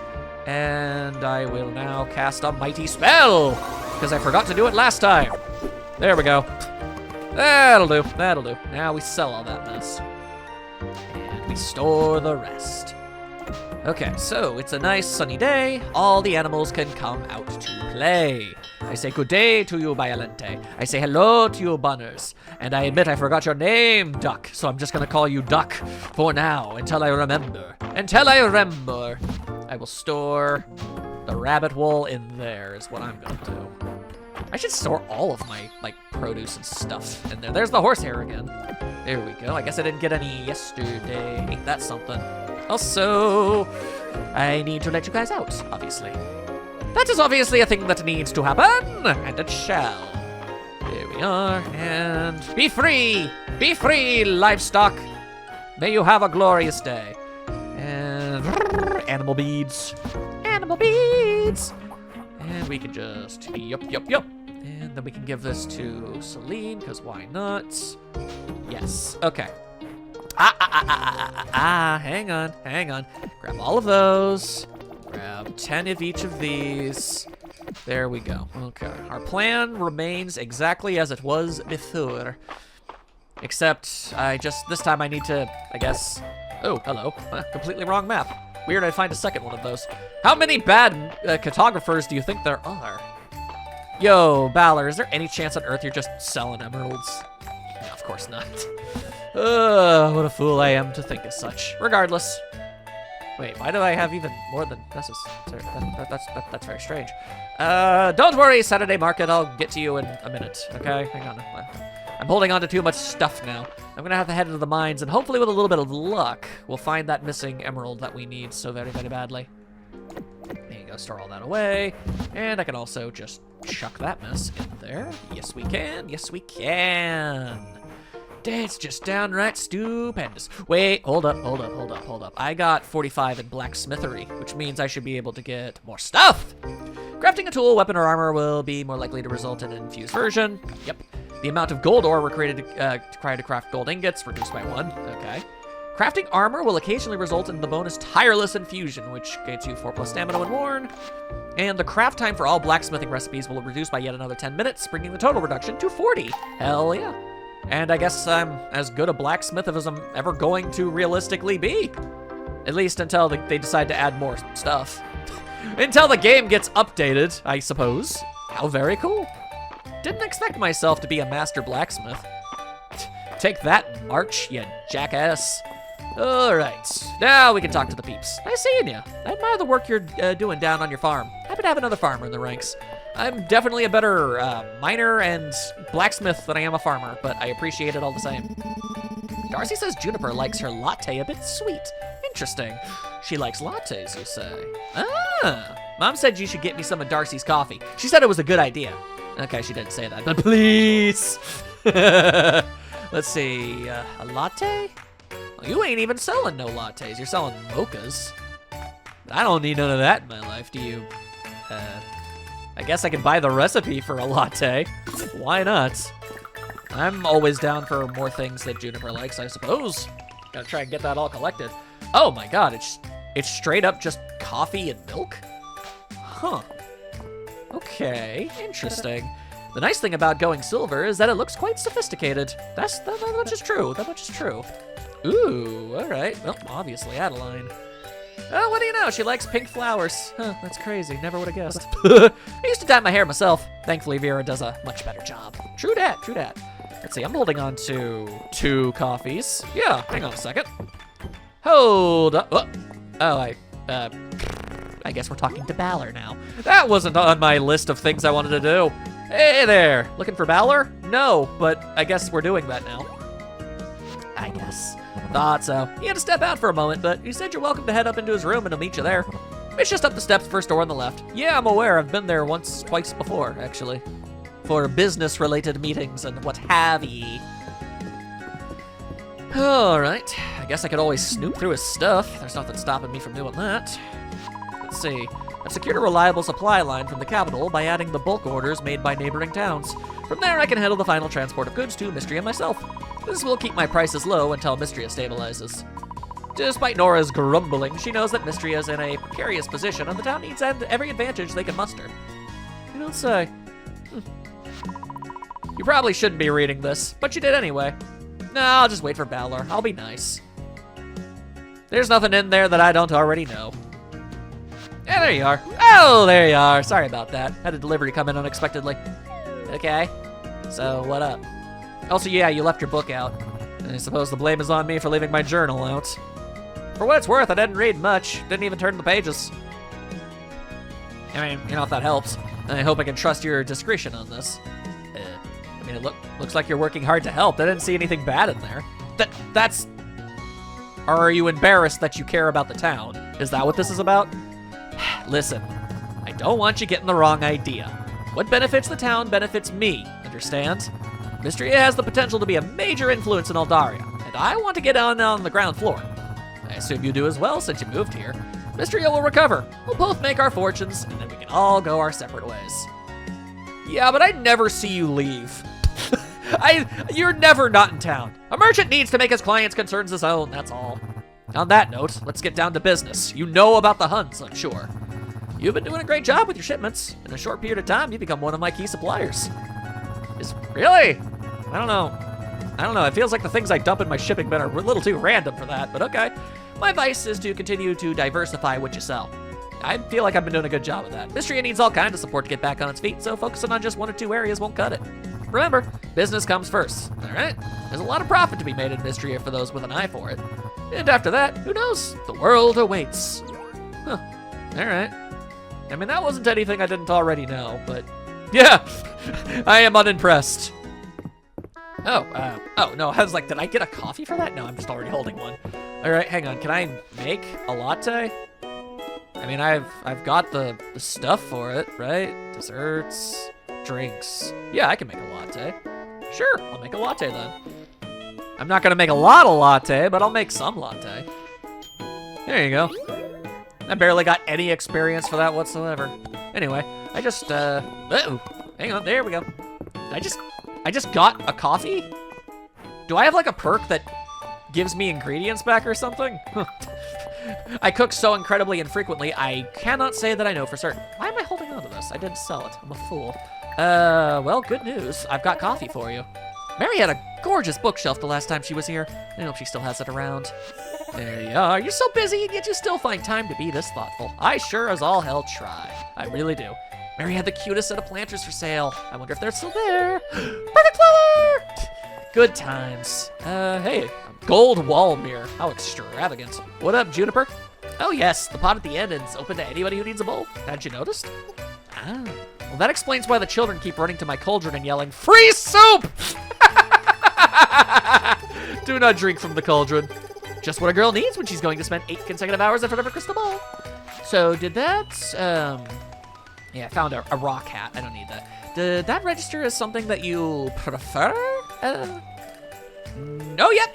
And I will now cast a mighty spell, because I forgot to do it last time. There we go. That'll do. Now we sell all that mess. And we store the rest. Okay, so it's a nice sunny day. All the animals can come out to play. I say good day to you, Violente. I say hello to you, Bunners. And I admit I forgot your name, Duck. So I'm just gonna call you Duck for now, until I remember. I will store the rabbit wool in there is what I'm gonna do. I should store all of my, like, produce and stuff in there. There's the horsehair again. There we go. I guess I didn't get any yesterday. Ain't that something? Also, I need to let you guys out, obviously. That is obviously a thing that needs to happen, and it shall. There we are, and be free! Be free, livestock! May you have a glorious day. And animal beads. Animal beads! And we can just, yup. And then we can give this to Celine, because why not? Yes, okay. Hang on. Grab all of those. Grab 10 of each of these. There we go. Okay, our plan remains exactly as it was before. Except this time I need to, I guess, oh, hello. Completely wrong map. Weird I'd find a second one of those. How many bad cartographers do you think there are? Yo, Balor, is there any chance on Earth you're just selling emeralds? No, of course not. What a fool I am to think as such. Regardless. Wait, why do I have even more than this? That's very strange. Don't worry, Saturday Market. I'll get to you in a minute. Okay, hang on. I'm holding on to too much stuff now. I'm gonna have to head into the mines, and hopefully, with a little bit of luck, we'll find that missing emerald that we need so very, very badly. There you go. Store all that away, and I can also just chuck that mess in there. Yes, we can. Yes, we can. That's just downright stupendous. Wait, hold up. I got 45 in blacksmithery, which means I should be able to get more stuff. Crafting a tool, weapon, or armor will be more likely to result in an infused version. Yep. The amount of gold ore required to craft gold ingots reduced by 1. Okay. Crafting armor will occasionally result in the bonus tireless infusion, which gets you 4+ stamina when worn. And the craft time for all blacksmithing recipes will reduce by yet another 10 minutes, bringing the total reduction to 40. Hell yeah. And I guess I'm as good a blacksmith as I'm ever going to realistically be. At least until they decide to add more stuff. Until the game gets updated, I suppose. How very cool. Didn't expect myself to be a master blacksmith. Take that, March, you jackass. All right, now we can talk to the peeps. Nice seeing you. I admire the work you're doing down on your farm. Happy to have another farmer in the ranks. I'm definitely a better miner and blacksmith than I am a farmer, but I appreciate it all the same. Darcy says Juniper likes her latte a bit sweet. Interesting. She likes lattes, you say? Ah, Mom said you should get me some of Darcy's coffee. She said it was a good idea. Okay, she didn't say that, but please. Let's see, a latte? Well, you ain't even selling no lattes. You're selling mochas. I don't need none of that in my life, do you? I guess I can buy the recipe for a latte. Why not? I'm always down for more things that Juniper likes, I suppose. Gotta try and get that all collected. Oh my god, it's straight up just coffee and milk? Huh. Okay, interesting. The nice thing about going silver is that it looks quite sophisticated. That much is true. That much is true. Ooh, all right. Well, obviously Adeline. Oh, what do you know? She likes pink flowers. Huh, that's crazy. Never would have guessed. I used to dye my hair myself. Thankfully, Vera does a much better job. True dat, true dat. Let's see, I'm holding on to 2 coffees. Yeah, hang on a second. Hold up. Oh, I guess we're talking to Balor now. That wasn't on my list of things I wanted to do. Hey there, looking for Balor? No, but I guess we're doing that now. I guess. Thought so. He had to step out for a moment, but he said you're welcome to head up into his room and he'll meet you there. It's just up the steps, first door on the left. Yeah, I'm aware. I've been there twice before, actually. For business-related meetings and what have ye. Alright, I guess I could always snoop through his stuff. There's nothing stopping me from doing that. Let's see. I've secured a reliable supply line from the capital by adding the bulk orders made by neighboring towns. From there, I can handle the final transport of goods to Mistria myself. This will keep my prices low until Mistria stabilizes. Despite Nora's grumbling, she knows that Mistria is in a precarious position and the town needs every advantage they can muster. You don't say. You probably shouldn't be reading this, but you did anyway. No, I'll just wait for Balor. I'll be nice. There's nothing in there that I don't already know. Yeah, there you are. Oh, there you are. Sorry about that. Had a delivery come in unexpectedly. Okay. So, what up? Also, yeah, you left your book out. I suppose the blame is on me for leaving my journal out. For what it's worth, I didn't read much. Didn't even turn the pages. I mean, you know, if that helps. I hope I can trust your discretion on this. I mean, it looks like you're working hard to help. I didn't see anything bad in there. That's... Or are you embarrassed that you care about the town? Is that what this is about? Listen, I don't want you getting the wrong idea. What benefits the town benefits me, understand? Mistria has the potential to be a major influence in Eldaria, and I want to get on the ground floor. I assume you do as well since you moved here. Mistria will recover. We'll both make our fortunes, and then we can all go our separate ways. Yeah, but I never see you leave. You're never not in town. A merchant needs to make his clients' concerns his own, that's all. On that note, let's get down to business. You know about the Huns, I'm sure. You've been doing a great job with your shipments. In a short period of time, you've become one of my key suppliers. Really? I don't know. It feels like the things I dump in my shipping bin are a little too random for that, but okay. My advice is to continue to diversify what you sell. I feel like I've been doing a good job of that. Mistria needs all kinds of support to get back on its feet, so focusing on just one or two areas won't cut it. Remember, business comes first, all right? There's a lot of profit to be made in Mistria for those with an eye for it. And after that, who knows? The world awaits. Huh, all right. I mean, that wasn't anything I didn't already know, but yeah, I am unimpressed. Oh, no, I was like, did I get a coffee for that? No, I'm just already holding one. All right, hang on, can I make a latte? I mean, I've got the stuff for it, right? Desserts, drinks. Yeah, I can make a latte. Sure, I'll make a latte then. I'm not gonna make a lot of latte, but I'll make some latte. There you go. I barely got any experience for that whatsoever. Anyway, I just, uh-oh, hang on, there we go. I just got a coffee? Do I have like a perk that gives me ingredients back or something? I cook so incredibly infrequently, I cannot say that I know for certain. Why am I holding on to this? I didn't sell it, I'm a fool. Well, good news. I've got coffee for you. Mary had a gorgeous bookshelf the last time she was here. I hope she still has it around. There you are. You're so busy, and yet you still find time to be this thoughtful. I sure as all hell try. I really do. Mary had the cutest set of planters for sale. I wonder if they're still there. Perfect flower! Good times. Hey, a gold wall mirror. How extravagant. What up, Juniper? Oh yes, the pot at the end is open to anybody who needs a bowl. Hadn't you noticed? Ah, well that explains why the children keep running to my cauldron and yelling, "Free soup!" Do not drink from the cauldron. Just what a girl needs when she's going to spend 8 consecutive hours in front of her crystal ball. So did that, yeah, I found a rock hat. I don't need that. Did that register as something that you prefer? No, yep.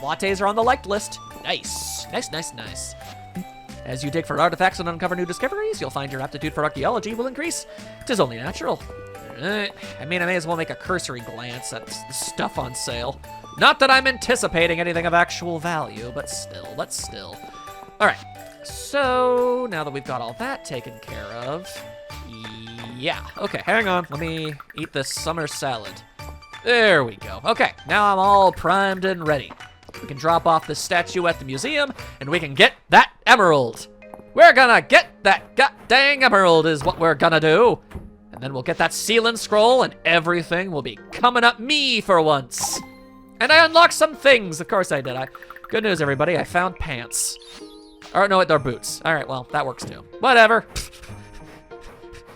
Lattes are on the liked list. Nice. As you dig for artifacts and uncover new discoveries, you'll find your aptitude for archaeology will increase. 'Tis only natural. I mean, I may as well make a cursory glance at the stuff on sale. Not that I'm anticipating anything of actual value, but still. All right, so now that we've got all that taken care of, yeah, okay, hang on. Let me eat this summer salad. There we go. Okay, now I'm all primed and ready. We can drop off the statue at the museum, and we can get that emerald. We're gonna get that god-dang emerald is what we're gonna do. And then we'll get that sealing scroll, and everything will be coming up me for once. And I unlocked some things. Of course I did. Good news, everybody. I found pants. Or no, they're boots. All right, well, that works too. Whatever.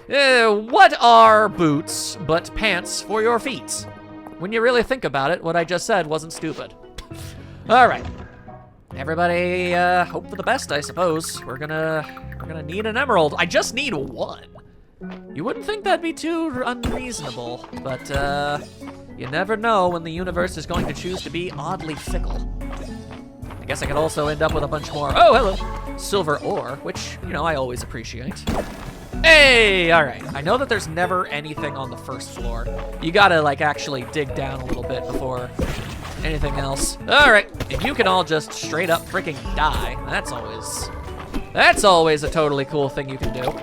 What are boots but pants for your feet? When you really think about it, what I just said wasn't stupid. All right. Everybody, hope for the best, I suppose. We're gonna need an emerald. I just need one. You wouldn't think that'd be too unreasonable, but you never know when the universe is going to choose to be oddly fickle. I guess I could also end up with a bunch more. Oh, hello. Silver ore, which, you know, I always appreciate. Hey, all right. I know that there's never anything on the first floor. You gotta, like, actually dig down a little bit before anything else. All right, and you can all just straight up freaking die. That's always a totally cool thing you can do.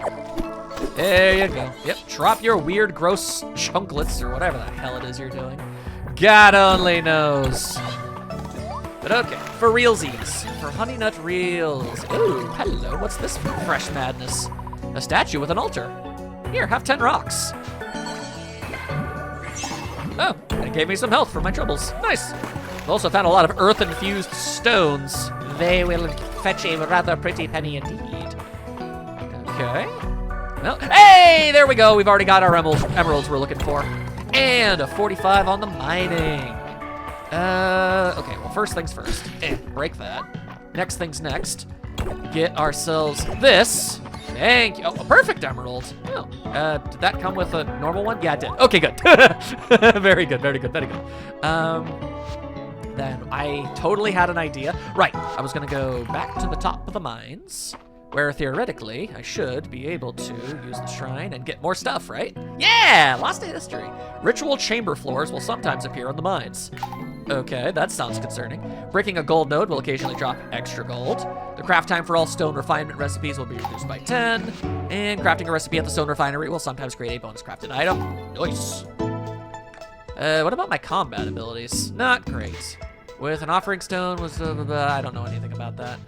There you go. Yep, drop your weird, gross chunklets or whatever the hell it is you're doing. God only knows. But okay, for realsies, for Honey Nut Reels. Ooh, hello, what's this fresh madness? A statue with an altar. Here, have 10 rocks. Oh, it gave me some health for my troubles. Nice. I've also found a lot of earth-infused stones. They will fetch a rather pretty penny indeed. Okay. Well, hey, there we go. We've already got our emeralds we're looking for. And a 45 on the mining. Okay, well, first things first. Break that. Next things next. Get ourselves this. Thank you. Oh, a perfect emerald. Oh, did that come with a normal one? Yeah, it did. Okay, good. Very good, very good, very good. Then I totally had an idea. Right, I was gonna go back to the top of the mines, where theoretically I should be able to use the shrine and get more stuff, right? Yeah, lost to history. Ritual chamber floors will sometimes appear in the mines. Okay, that sounds concerning. Breaking a gold node will occasionally drop extra gold. The craft time for all stone refinement recipes will be reduced by 10. And crafting a recipe at the stone refinery will sometimes create a bonus crafted item. Nice. What about my combat abilities? Not great. With an offering stone was I don't know anything about that.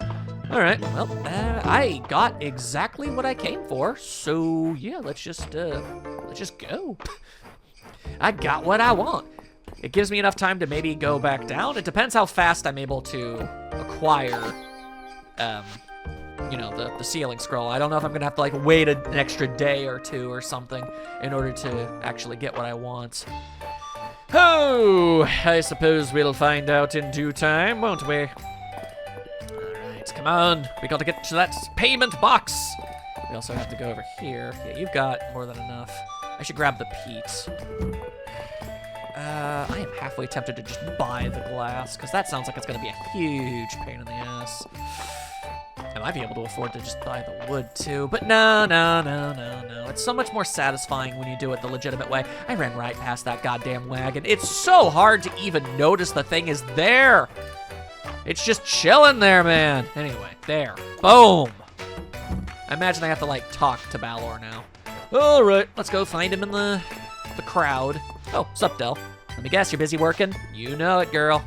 All right, well, I got exactly what I came for. So yeah, let's just go. I got what I want. It gives me enough time to maybe go back down. It depends how fast I'm able to acquire, you know, the sealing scroll. I don't know if I'm gonna have to like wait an extra day or two or something in order to actually get what I want. Oh, I suppose we'll find out in due time, won't we? All right, come on. We gotta get to that payment box. We also have to go over here. Yeah, you've got more than enough. I should grab the peat. I am halfway tempted to just buy the glass, because that sounds like it's going to be a huge pain in the ass. I might be able to afford to just buy the wood, too, but no. It's so much more satisfying when you do it the legitimate way. I ran right past that goddamn wagon. It's so hard to even notice the thing is there. It's just chilling there, man. Anyway, there. Boom. I imagine I have to, like, talk to Balor now. All right, let's go find him in the crowd. Oh, sup, Del? Let me guess, you're busy working? You know it, girl.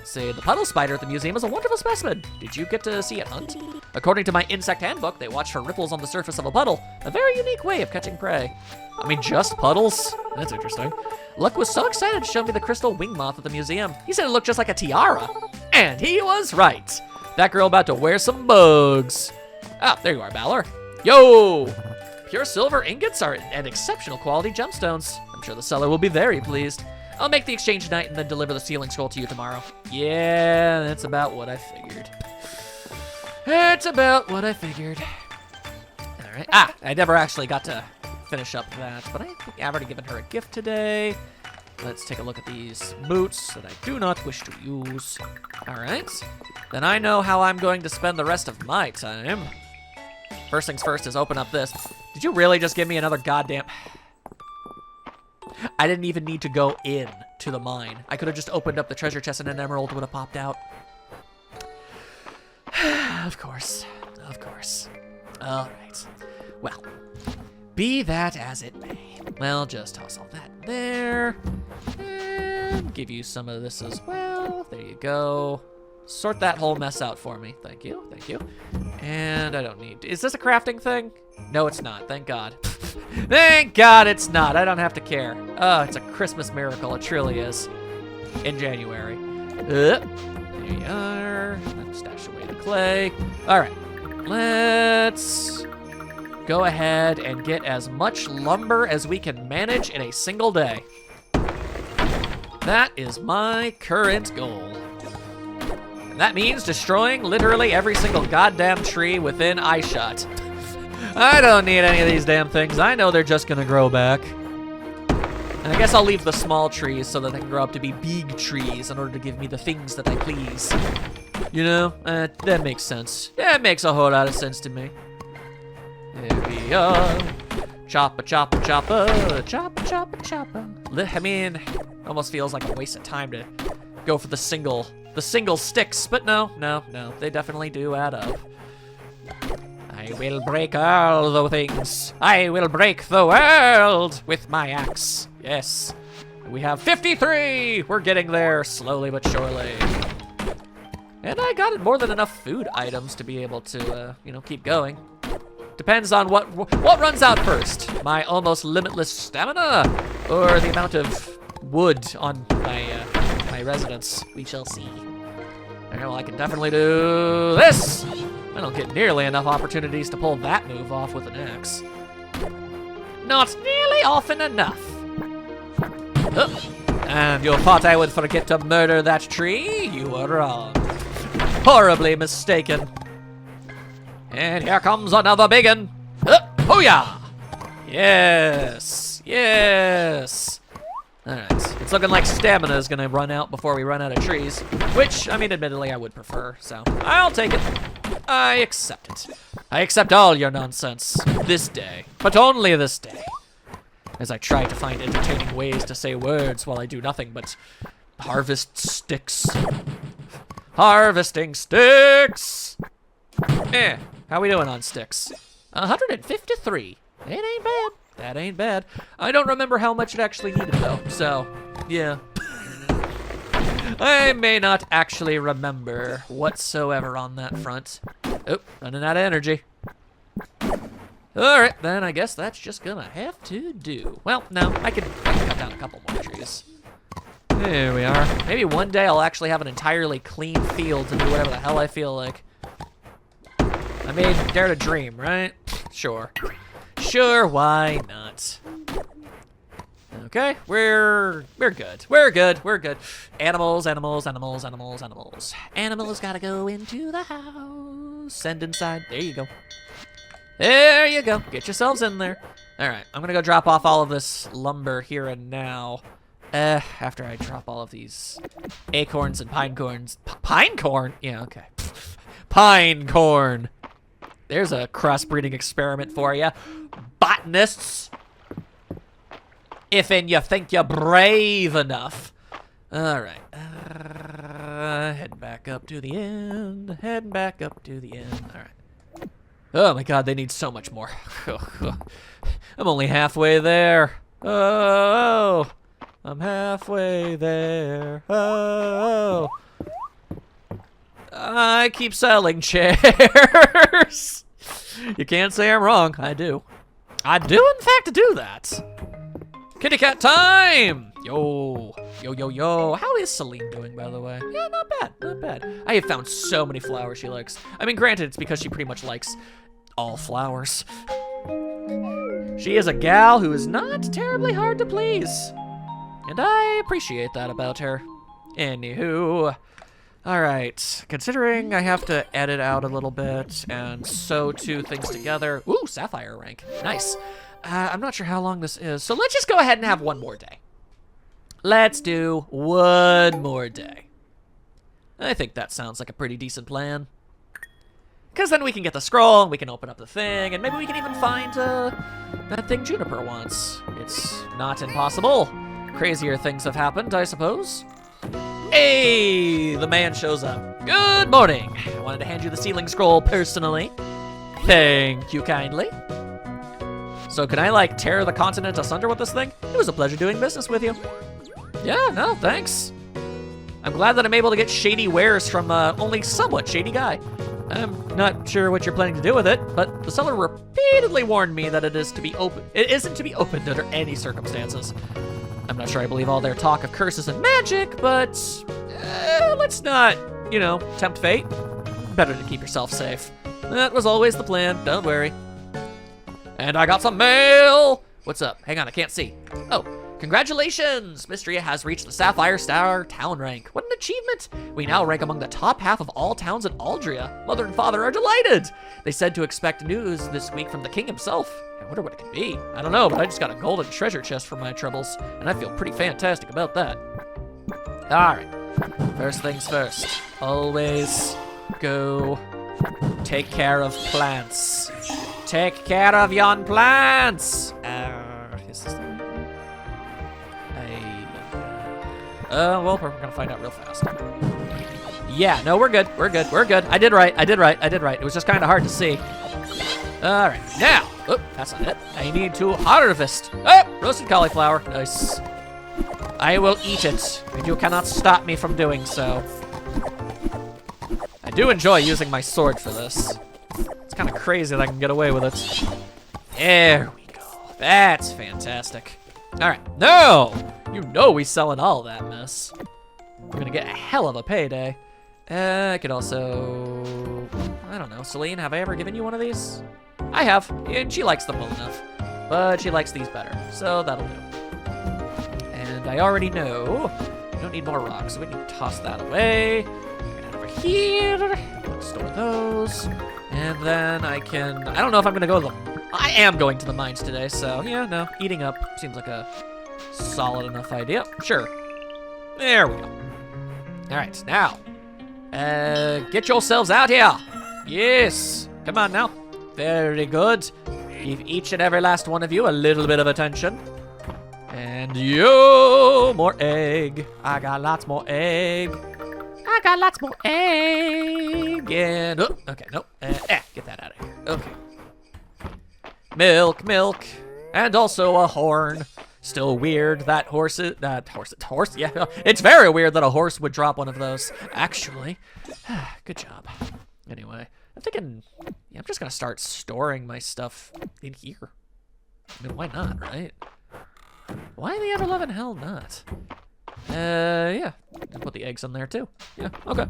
See, the puddle spider at the museum is a wonderful specimen. Did you get to see it hunt? According to my insect handbook, they watch for ripples on the surface of a puddle. A very unique way of catching prey. I mean, just puddles? That's interesting. Luck was so excited to show me the crystal wing moth at the museum. He said it looked just like a tiara. And he was right. That girl about to wear some bugs. Ah, there you are, Balor. Yo! Pure silver ingots are an exceptional quality gemstones. I'm sure the seller will be very pleased. I'll make the exchange tonight and then deliver the sealing scroll to you tomorrow. Yeah, that's about what I figured. It's about what I figured. All right. Ah, I never actually got to finish up that, but I think I've already given her a gift today. Let's take a look at these boots that I do not wish to use. All right. Then I know how I'm going to spend the rest of my time. First things first is open up this. Did you really just give me another goddamn... I didn't even need to go in to the mine. I could have just opened up the treasure chest and an emerald would have popped out. Of course. Of course. All right. Well, be that as it may. Well, just toss all that there. And give you some of this as well. There you go. Sort that whole mess out for me. Thank you. Thank you. And I don't need... Is this a crafting thing? No, it's not. Thank God. Thank God it's not. I don't have to care. Oh, it's a Christmas miracle. It truly is. In January. There you are. Stash away the clay. All right. Let's go ahead and get as much lumber as we can manage in a single day. That is my current goal. That means destroying literally every single goddamn tree within eyeshot. I don't need any of these damn things. I know they're just gonna grow back. And I guess I'll leave the small trees so that they can grow up to be big trees in order to give me the things that I please. You know, that makes sense. That makes a whole lot of sense to me. There we are. Choppa, choppa, choppa, choppa, choppa, choppa. I mean, almost feels like a waste of time to go for the single sticks, but no, they definitely do add up. I will break all the things. I will break the world with my axe. Yes. We have 53. We're getting there slowly but surely. And I got more than enough food items to be able to, you know, keep going. Depends on what runs out first. My almost limitless stamina or the amount of wood on my residence. We shall see. Okay, well, I can definitely do this. I don't get nearly enough opportunities to pull that move off with an axe. Not nearly often enough. Oh, and you thought I would forget to murder that tree? You were wrong. Horribly mistaken. And here comes another big one. Hoo-yah! Yes, yes. All right, it's looking like stamina is gonna run out before we run out of trees, which, I mean, admittedly, I would prefer, so I'll take it. I accept it. I accept all your nonsense this day, but only this day. As I try to find entertaining ways to say words while I do nothing but harvest sticks. Harvesting sticks! How we doing on sticks? 153. It ain't bad. That ain't bad. I don't remember how much it actually needed, though, so, yeah. I may not actually remember whatsoever on that front. Oh, running out of energy. Alright, then I guess that's just gonna have to do. Well, no, I can cut down a couple more trees. There we are. Maybe one day I'll actually have an entirely clean field to do whatever the hell I feel like. I mean, dare to dream, right? Sure. Sure, why not? Okay, we're good. We're good. Animals. Animals gotta go into the house. Send inside. There you go. There you go. Get yourselves in there. All right, I'm gonna go drop off all of this lumber here and now. After I drop all of these acorns and pine corns. Pine corn? Yeah, okay. Pine corn. There's a crossbreeding experiment for you, botanists. If you think you're brave enough. All right. Head back up to the end. Head back up to the end. All right. Oh my God, they need so much more. I'm only halfway there. Oh, I'm halfway there. Oh. I keep selling chairs. You can't say I'm wrong. I do. I do, in fact, do that. Kitty cat time! Yo. How is Celine doing, by the way? Yeah, not bad. I have found so many flowers she likes. I mean, granted, it's because she pretty much likes all flowers. She is a gal who is not terribly hard to please. And I appreciate that about her. Anywho. Alright, considering I have to edit out a little bit and sew two things together. Ooh, sapphire rank. Nice. I'm not sure how long this is, so let's just go ahead and have one more day. Let's do one more day. I think that sounds like a pretty decent plan. Because then we can get the scroll, and we can open up the thing, and maybe we can even find that thing Juniper wants. It's not impossible. Crazier things have happened, I suppose. Hey, the man shows up. Good morning. I wanted to hand you the sealing scroll personally. Thank you kindly. So can I, like, tear the continent asunder with this thing? It was a pleasure doing business with you. Yeah, no, thanks. I'm glad that I'm able to get shady wares from only somewhat shady guy. I'm not sure what you're planning to do with it, but the seller repeatedly warned me that it isn't to be opened under any circumstances. I'm not sure I believe all their talk of curses and magic, but let's not, you know, tempt fate. Better to keep yourself safe. That was always the plan, don't worry. And I got some mail! What's up? Hang on, I can't see. Oh, Congratulations! Mistria has reached the Sapphire Star town rank. What an achievement! We now rank among the top half of all towns in Aldria. Mother and father are delighted! They said to expect news this week from the king himself. I wonder what it could be. I don't know, but I just got a golden treasure chest for my troubles, and I feel pretty fantastic about that. Alright, first things first. Always go take care of plants. Take care of yon plants! Is this the right one? Well, we're gonna find out real fast. Yeah, no, we're good. We're good. We're good. I did right. It was just kind of hard to see. All right, now. Oh, that's not it. I need to harvest. Oh, roasted cauliflower. Nice. I will eat it, and you cannot stop me from doing so. I do enjoy using my sword for this. It's kind of crazy that I can get away with it. There we go. That's fantastic. All right, no! You know we selling all that mess. We're gonna get a hell of a payday. I could also, I don't know, Celine, have I ever given you one of these? I have, and she likes them well enough, but she likes these better, so that'll do. And I already know we don't need more rocks, so we can toss that away. Bring it over here, store those, and then I don't know if I'm gonna go to I am going to the mines today, so yeah, no, eating up seems like a solid enough idea. Sure. There we go. All right, now, get yourselves out here. Yes, come on now. Very good. Give each and every last one of you a little bit of attention. And you, more egg. I got lots more egg. I got lots more egg. And, oh, okay, nope. Get that out of here. Okay. Milk, milk, and also a horn. Still weird that horse, yeah. It's very weird that a horse would drop one of those, actually. Good job. Anyway, I'm thinking, yeah, I'm just gonna start storing my stuff in here. I mean, why not, right? Why the ever loving hell not? Yeah, put the eggs in there too. Yeah, okay.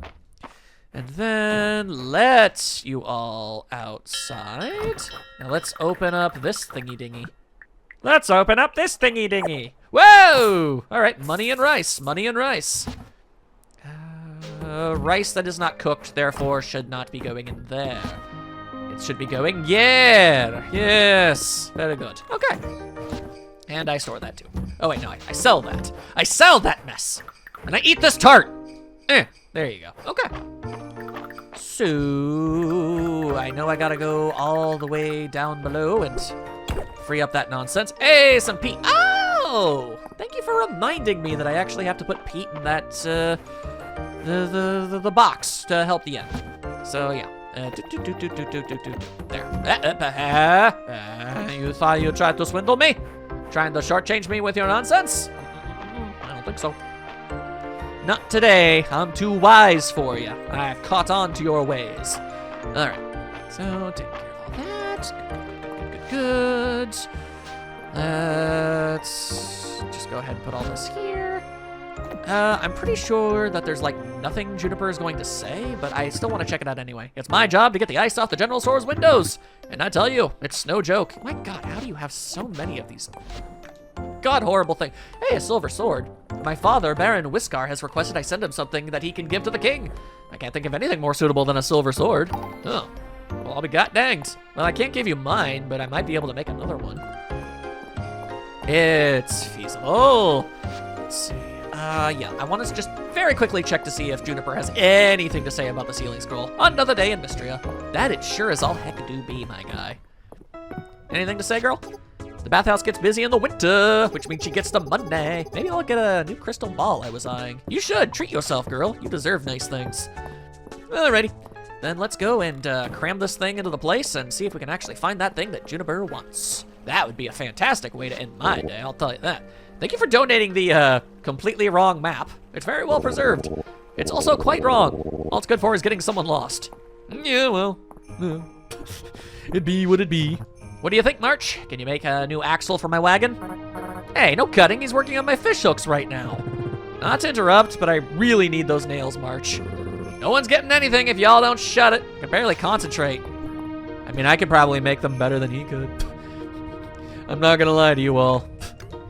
And then let's you all outside. Now let's open up this thingy dingy. Let's open up this thingy dingy. Whoa! All right, money and rice, money and rice. Rice that is not cooked, therefore should not be going in there. It should be going here. Yes, very good. Okay. And I store that too. Oh wait, no, I sell that. I sell that mess. And I eat this tart. There you go. Okay. So, I know I gotta go all the way down below and free up that nonsense. Hey, some peat. Oh! Thank you for reminding me that I actually have to put peat in that, the box to help the end. So, yeah. There. You thought you tried to swindle me? Trying to shortchange me with your nonsense? I don't think so. Not today. I'm too wise for you. I've caught on to your ways. All right. So take care of all that. Good. Let's just go ahead and put all this here. I'm pretty sure that there's like nothing Juniper is going to say, but I still want to check it out anyway. It's my job to get the ice off the general store's windows. And I tell you, it's no joke. My God, how do you have so many of these? God, horrible thing. Hey, a silver sword. My father, Baron Whiskar, has requested I send him something that he can give to the king. I can't think of anything more suitable than a silver sword. Oh, well, I'll be god danged. Well, I can't give you mine, but I might be able to make another one. It's feasible. Let's see. Yeah, I want to just very quickly check to see if Juniper has anything to say about the sealing scroll. Another day in Mistria. That it sure as all heck do be, my guy. Anything to say, girl? The bathhouse gets busy in the winter, which means she gets the money. Maybe I'll get a new crystal ball I was eyeing. You should. Treat yourself, girl. You deserve nice things. Alrighty. Then let's go and cram this thing into the place and see if we can actually find that thing that Juniper wants. That would be a fantastic way to end my day, I'll tell you that. Thank you for donating the completely wrong map. It's very well preserved. It's also quite wrong. All it's good for is getting someone lost. Yeah, well, it'd be what it'd be. What do you think, March? Can you make a new axle for my wagon? Hey, no cutting. He's working on my fish hooks right now. Not to interrupt, but I really need those nails, March. No one's getting anything if y'all don't shut it. I can barely concentrate. I mean, I could probably make them better than he could. I'm not gonna lie to you all.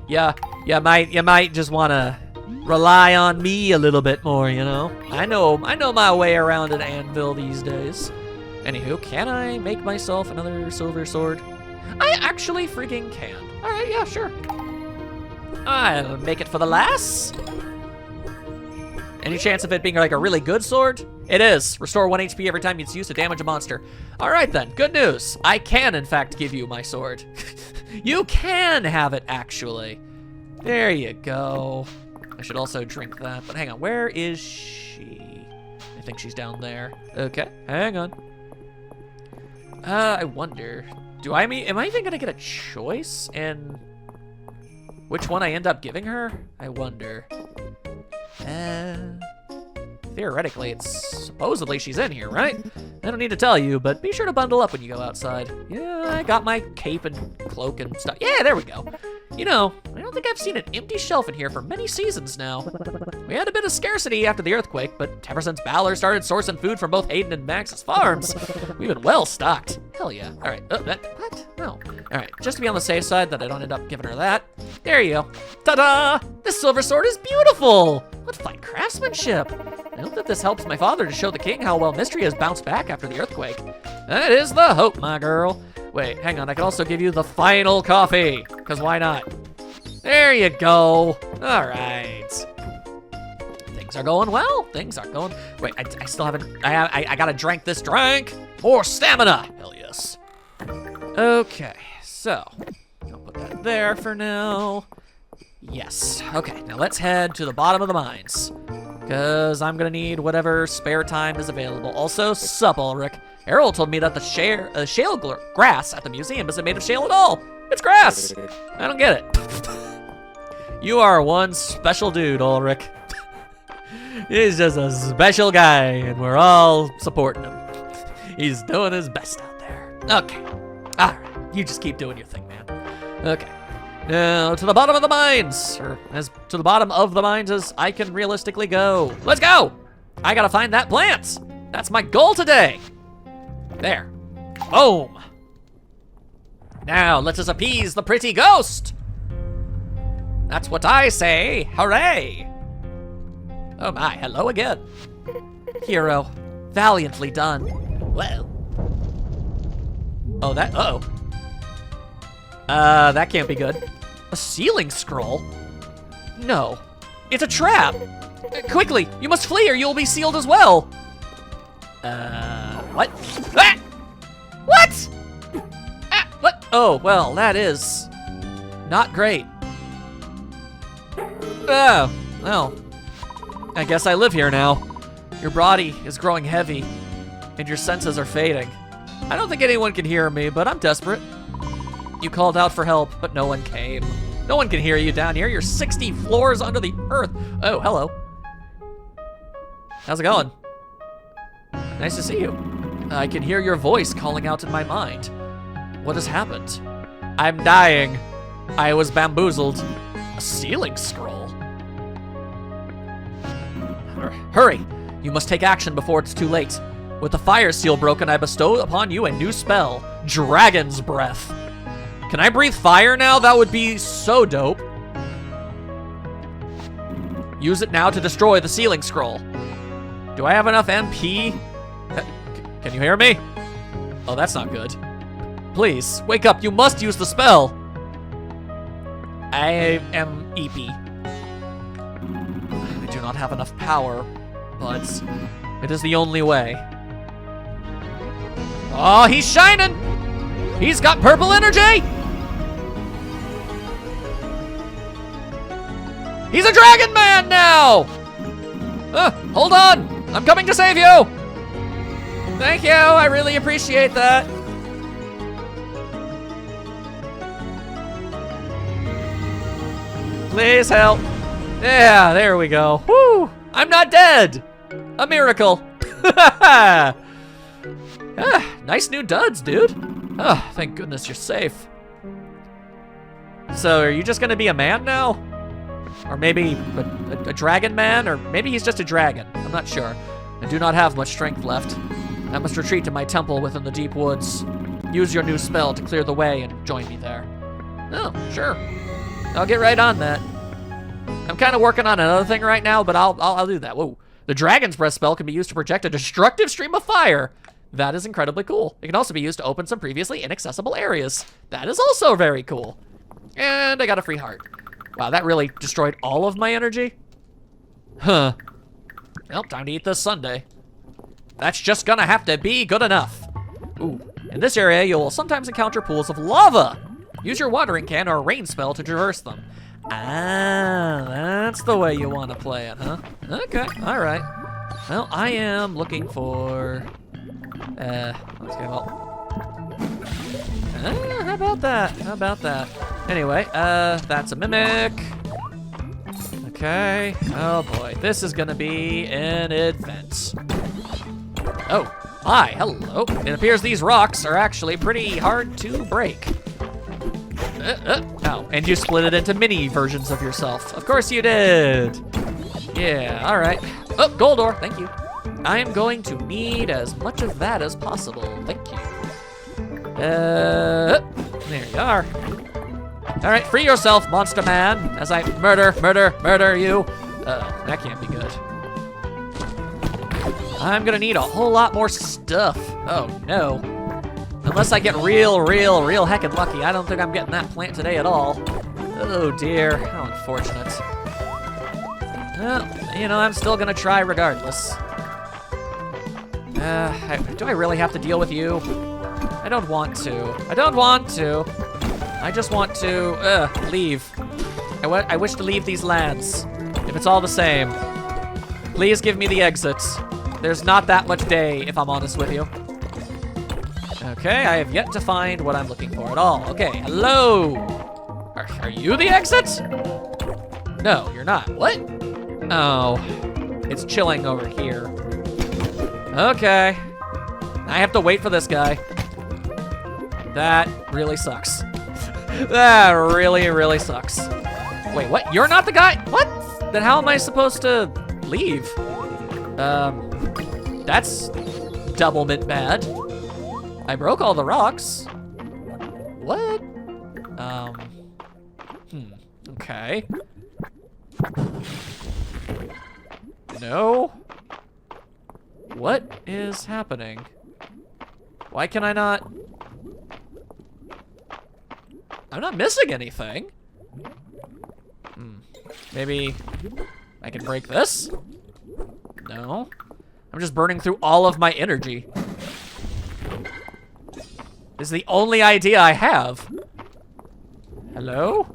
Yeah, You might just want to rely on me a little bit more, you know? I know my way around an anvil these days. Anywho, can I make myself another silver sword? I actually freaking can. All right, yeah, sure. I'll make it for the lass. Any chance of it being like a really good sword? It is. Restore 1 HP every time it's used to damage a monster. All right then, good news. I can in fact give you my sword. You can have it actually. There you go. I should also drink that, but hang on, where is she? I think she's down there. Okay, hang on. I wonder, am I even gonna get a choice in which one I end up giving her? I wonder. Theoretically, supposedly she's in here, right? I don't need to tell you, but be sure to bundle up when you go outside. Yeah, I got my cape and cloak and stuff. Yeah, there we go. You know, I don't think I've seen an empty shelf in here for many seasons now. We had a bit of scarcity after the earthquake, but ever since Balor started sourcing food from both Hayden and Max's farms, we've been well stocked. Hell yeah. All right, what? No. All right, just to be on the safe side that I don't end up giving her that. There you go. Ta-da! This silver sword is beautiful! What fine craftsmanship! I hope that this helps my father to show the king how well Mistria has bounced back after the earthquake. That is the hope, my girl. Wait, hang on, I can also give you the final coffee, because why not? There you go. All right. Things are going well. Things are going... Wait, I still haven't... I gotta drink this drink. More stamina. Hell yes. Okay, so... I'll put that there for now. Yes. Okay, now let's head to the bottom of the mines. Because I'm going to need whatever spare time is available. Also, sup, Ulrich. Errol told me that the shale grass at the museum isn't made of shale at all. It's grass. I don't get it. You are one special dude, Ulrich. He's just a special guy, and we're all supporting him. He's doing his best out there. Okay. All right. You just keep doing your thing, man. Okay. Now, to the bottom of the mines, or as to the bottom of the mines as I can realistically go. Let's go! I gotta find that plant! That's my goal today! There. Boom! Now, let us appease the pretty ghost! That's what I say! Hooray! Oh my, hello again. Hero, valiantly done. Well. Oh, that can't be good. A ceiling scroll? No, it's a trap. Quickly, you must flee or you'll be sealed as well. What? Ah! What? Ah, what? Oh, well, that is not great. Oh, well, I guess I live here now. Your body is growing heavy and your senses are fading. I don't think anyone can hear me, but I'm desperate. You called out for help, but no one came. No one can hear you down here. You're 60 floors under the earth. Oh, hello. How's it going? Nice to see you. I can hear your voice calling out in my mind. What has happened? I'm dying. I was bamboozled. A ceiling scroll? Hurry. You must take action before it's too late. With the fire seal broken, I bestow upon you a new spell. Dragon's Breath. Can I breathe fire now? That would be so dope. Use it now to destroy the ceiling scroll. Do I have enough MP? Can you hear me? Oh, that's not good. Please, wake up. You must use the spell. I am EP. I do not have enough power, but it is the only way. Oh, he's shining! He's got purple energy! He's a dragon man now! Hold on! I'm coming to save you! Thank you, I really appreciate that. Please help. Yeah, there we go. Woo! I'm not dead! A miracle. Nice new duds, dude. Oh, thank goodness you're safe. So, are you just gonna be a man now? Or maybe a dragon man? Or maybe he's just a dragon. I'm not sure. I do not have much strength left. I must retreat to my temple within the deep woods. Use your new spell to clear the way and join me there. Oh, sure. I'll get right on that. I'm kind of working on another thing right now, but I'll do that. Whoa. The Dragon's Breath spell can be used to project a destructive stream of fire. That is incredibly cool. It can also be used to open some previously inaccessible areas. That is also very cool. And I got a free heart. Wow, that really destroyed all of my energy. Huh. Well, time to eat this sundae. That's just gonna have to be good enough. Ooh. In this area, you'll sometimes encounter pools of lava. Use your watering can or rain spell to traverse them. Ah, that's the way you want to play it, huh? Okay, all right. Well, I am looking for... let's get how about that? How about that? Anyway, that's a mimic. Okay. Oh boy, this is gonna be an advent. Oh, hi, hello. It appears these rocks are actually pretty hard to break. Oh, and you split it into mini versions of yourself. Of course you did. Yeah, all right. Oh, gold ore, thank you. I am going to need as much of that as possible. Thank you. There you are. All right, free yourself, monster man, as I murder you. That can't be good. I'm gonna need a whole lot more stuff. Oh, no. Unless I get real heckin' lucky, I don't think I'm getting that plant today at all. Oh dear, how unfortunate. Well, you know, I'm still gonna try regardless. Do I really have to deal with you? I don't want to. I don't want to. I just want to, leave. I wish to leave these lands. If it's all the same. Please give me the exits. There's not that much day, if I'm honest with you. Okay, I have yet to find what I'm looking for at all. Okay, hello. Are you the exit? No, you're not. What? Oh, it's chilling over here. Okay. I have to wait for this guy. That really sucks. That really sucks. Wait, what? You're not the guy? What? Then how am I supposed to leave? That's double mint bad. I broke all the rocks. What? Okay. No. What is happening? Why can I not? I'm not missing anything. Maybe I can break this? No. I'm just burning through all of my energy. This is the only idea I have. Hello?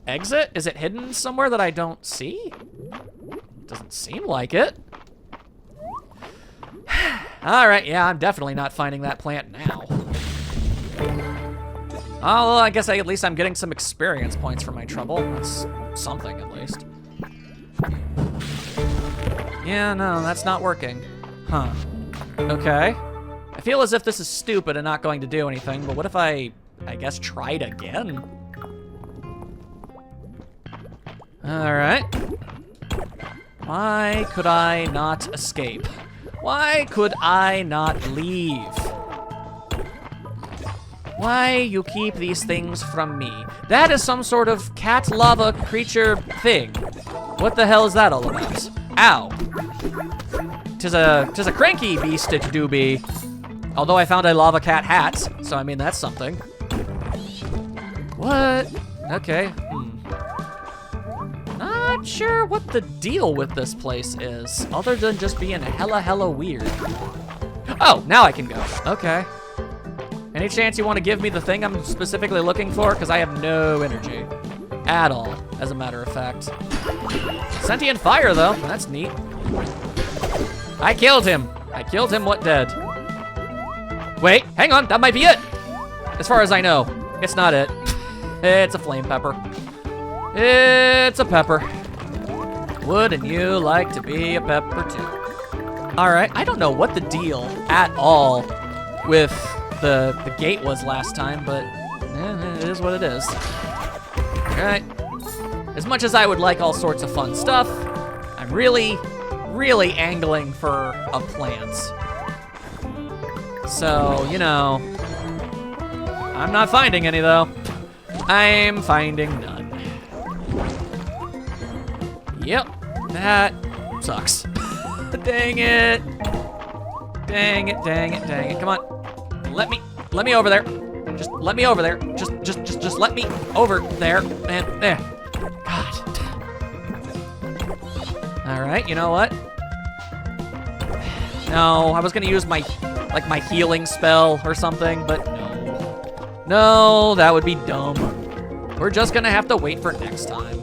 Exit? Is it hidden somewhere that I don't see? Doesn't seem like it. All right, yeah, I'm definitely not finding that plant now. Oh, well, I guess at least I'm getting some experience points for my trouble. That's something, at least. Yeah, no, that's not working. Huh. Okay. I feel as if this is stupid and not going to do anything, but what if I guess, tried again? All right. Why could I not escape? Why could I not leave? Why you keep these things from me? That is some sort of cat lava creature thing. What the hell is that all about? Ow. Tis a cranky beast it do be. Although I found a lava cat hat, so I mean that's something. What? Okay. Not sure what the deal with this place is, other than just being hella weird. Oh, now I can go. Okay. Any chance you want to give me the thing I'm specifically looking for? Because I have no energy. At all, as a matter of fact. Sentient fire, though. That's neat. I killed him. I killed him, what dead? Wait, hang on, that might be it. As far as I know, it's not it. It's a flame pepper. It's a pepper. Wouldn't you like to be a pepper too? All right, I don't know what the deal at all with the gate was last time, but it is what it is. All right. As much as I would like all sorts of fun stuff, I'm really angling for a plant. So, you know, I'm not finding any though. I'm finding none. Yep, that sucks. Dang it. Dang it, dang it, dang it. Come on. Let me over there. Just let me over there. Just let me over there. And there. God. All right, you know what? No, I was gonna use my healing spell or something, but no. No, that would be dumb. We're just gonna have to wait for next time.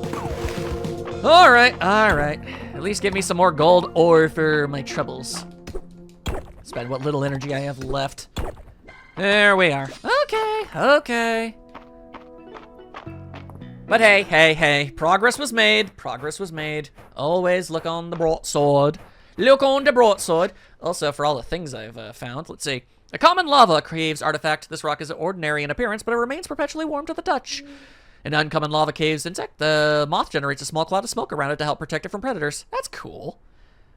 All right. At least give me some more gold ore for my troubles. Spend what little energy I have left. There we are. Okay. But hey, progress was made. Always look on the broadsword. Look on the broadsword. Also, for all the things I've found, let's see. A common lava caves artifact. This rock is ordinary in appearance, but it remains perpetually warm to the touch. An uncommon lava caves insect. The moth generates a small cloud of smoke around it to help protect it from predators. That's cool.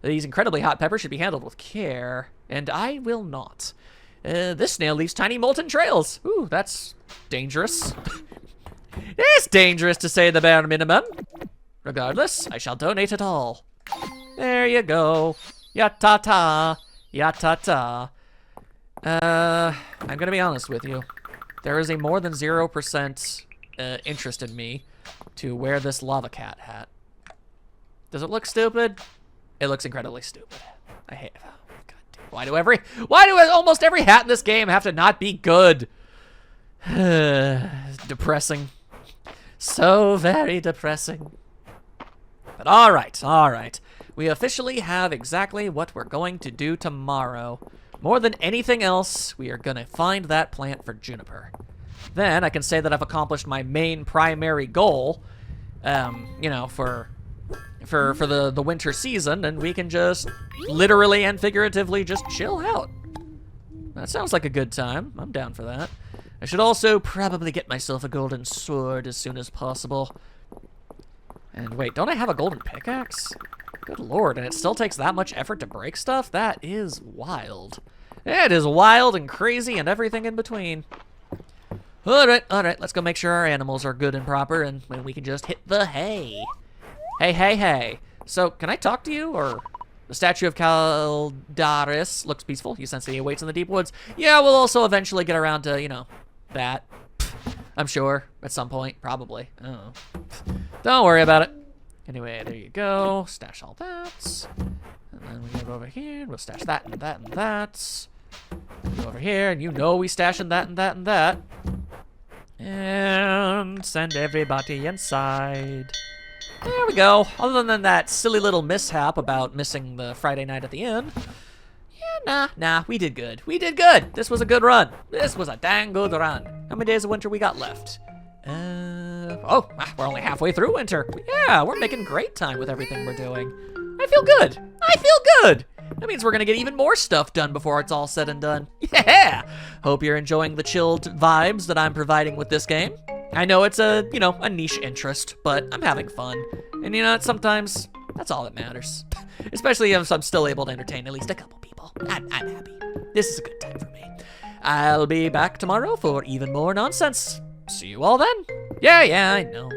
These incredibly hot peppers should be handled with care, and I will not. This snail leaves tiny molten trails. Ooh, that's dangerous. It's dangerous to say the bare minimum. Regardless, I shall donate it all. There you go. Ya-ta-ta. Ya-ta-ta. I'm gonna be honest with you. There is a more than 0% interest in me to wear this lava cat hat. Does it look stupid? It looks incredibly stupid. I hate it. Oh, God damn. Why do almost every hat in this game have to not be good? Depressing. So very depressing. But all right. We officially have exactly what we're going to do tomorrow. More than anything else, we are gonna find that plant for Juniper. Then I can say that I've accomplished my main primary goal, you know, for the winter season, and we can just literally and figuratively just chill out. That sounds like a good time. I'm down for that. I should also probably get myself a golden sword as soon as possible. And wait, don't I have a golden pickaxe? Good lord, and it still takes that much effort to break stuff? That is wild. It is wild and crazy and everything in between. All right, let's go make sure our animals are good and proper, and then we can just hit the hay. Hey. So, can I talk to you, or... The statue of Caldaris looks peaceful. You sense that he awaits in the deep woods. Yeah, we'll also eventually get around to, you know, that. I'm sure, at some point, probably. Oh. Don't worry about it. Anyway, there you go. Stash all that. And then we go over here, and we'll stash that and that and that. Go over here, and you know we stash that and that and that. And send everybody inside. There we go. Other than that silly little mishap about missing the Friday night at the inn, yeah, nah, we did good. This was a good run. This was a dang good run. How many days of winter we got left? We're only halfway through winter. Yeah, we're making great time with everything we're doing. I feel good. That means we're gonna get even more stuff done before it's all said and done. Yeah! Hope you're enjoying the chilled vibes that I'm providing with this game. I know it's a niche interest, but I'm having fun. And you know what, sometimes that's all that matters. Especially if I'm still able to entertain at least a couple people. I'm happy. This is a good time for me. I'll be back tomorrow for even more nonsense. See you all then. Yeah, I know.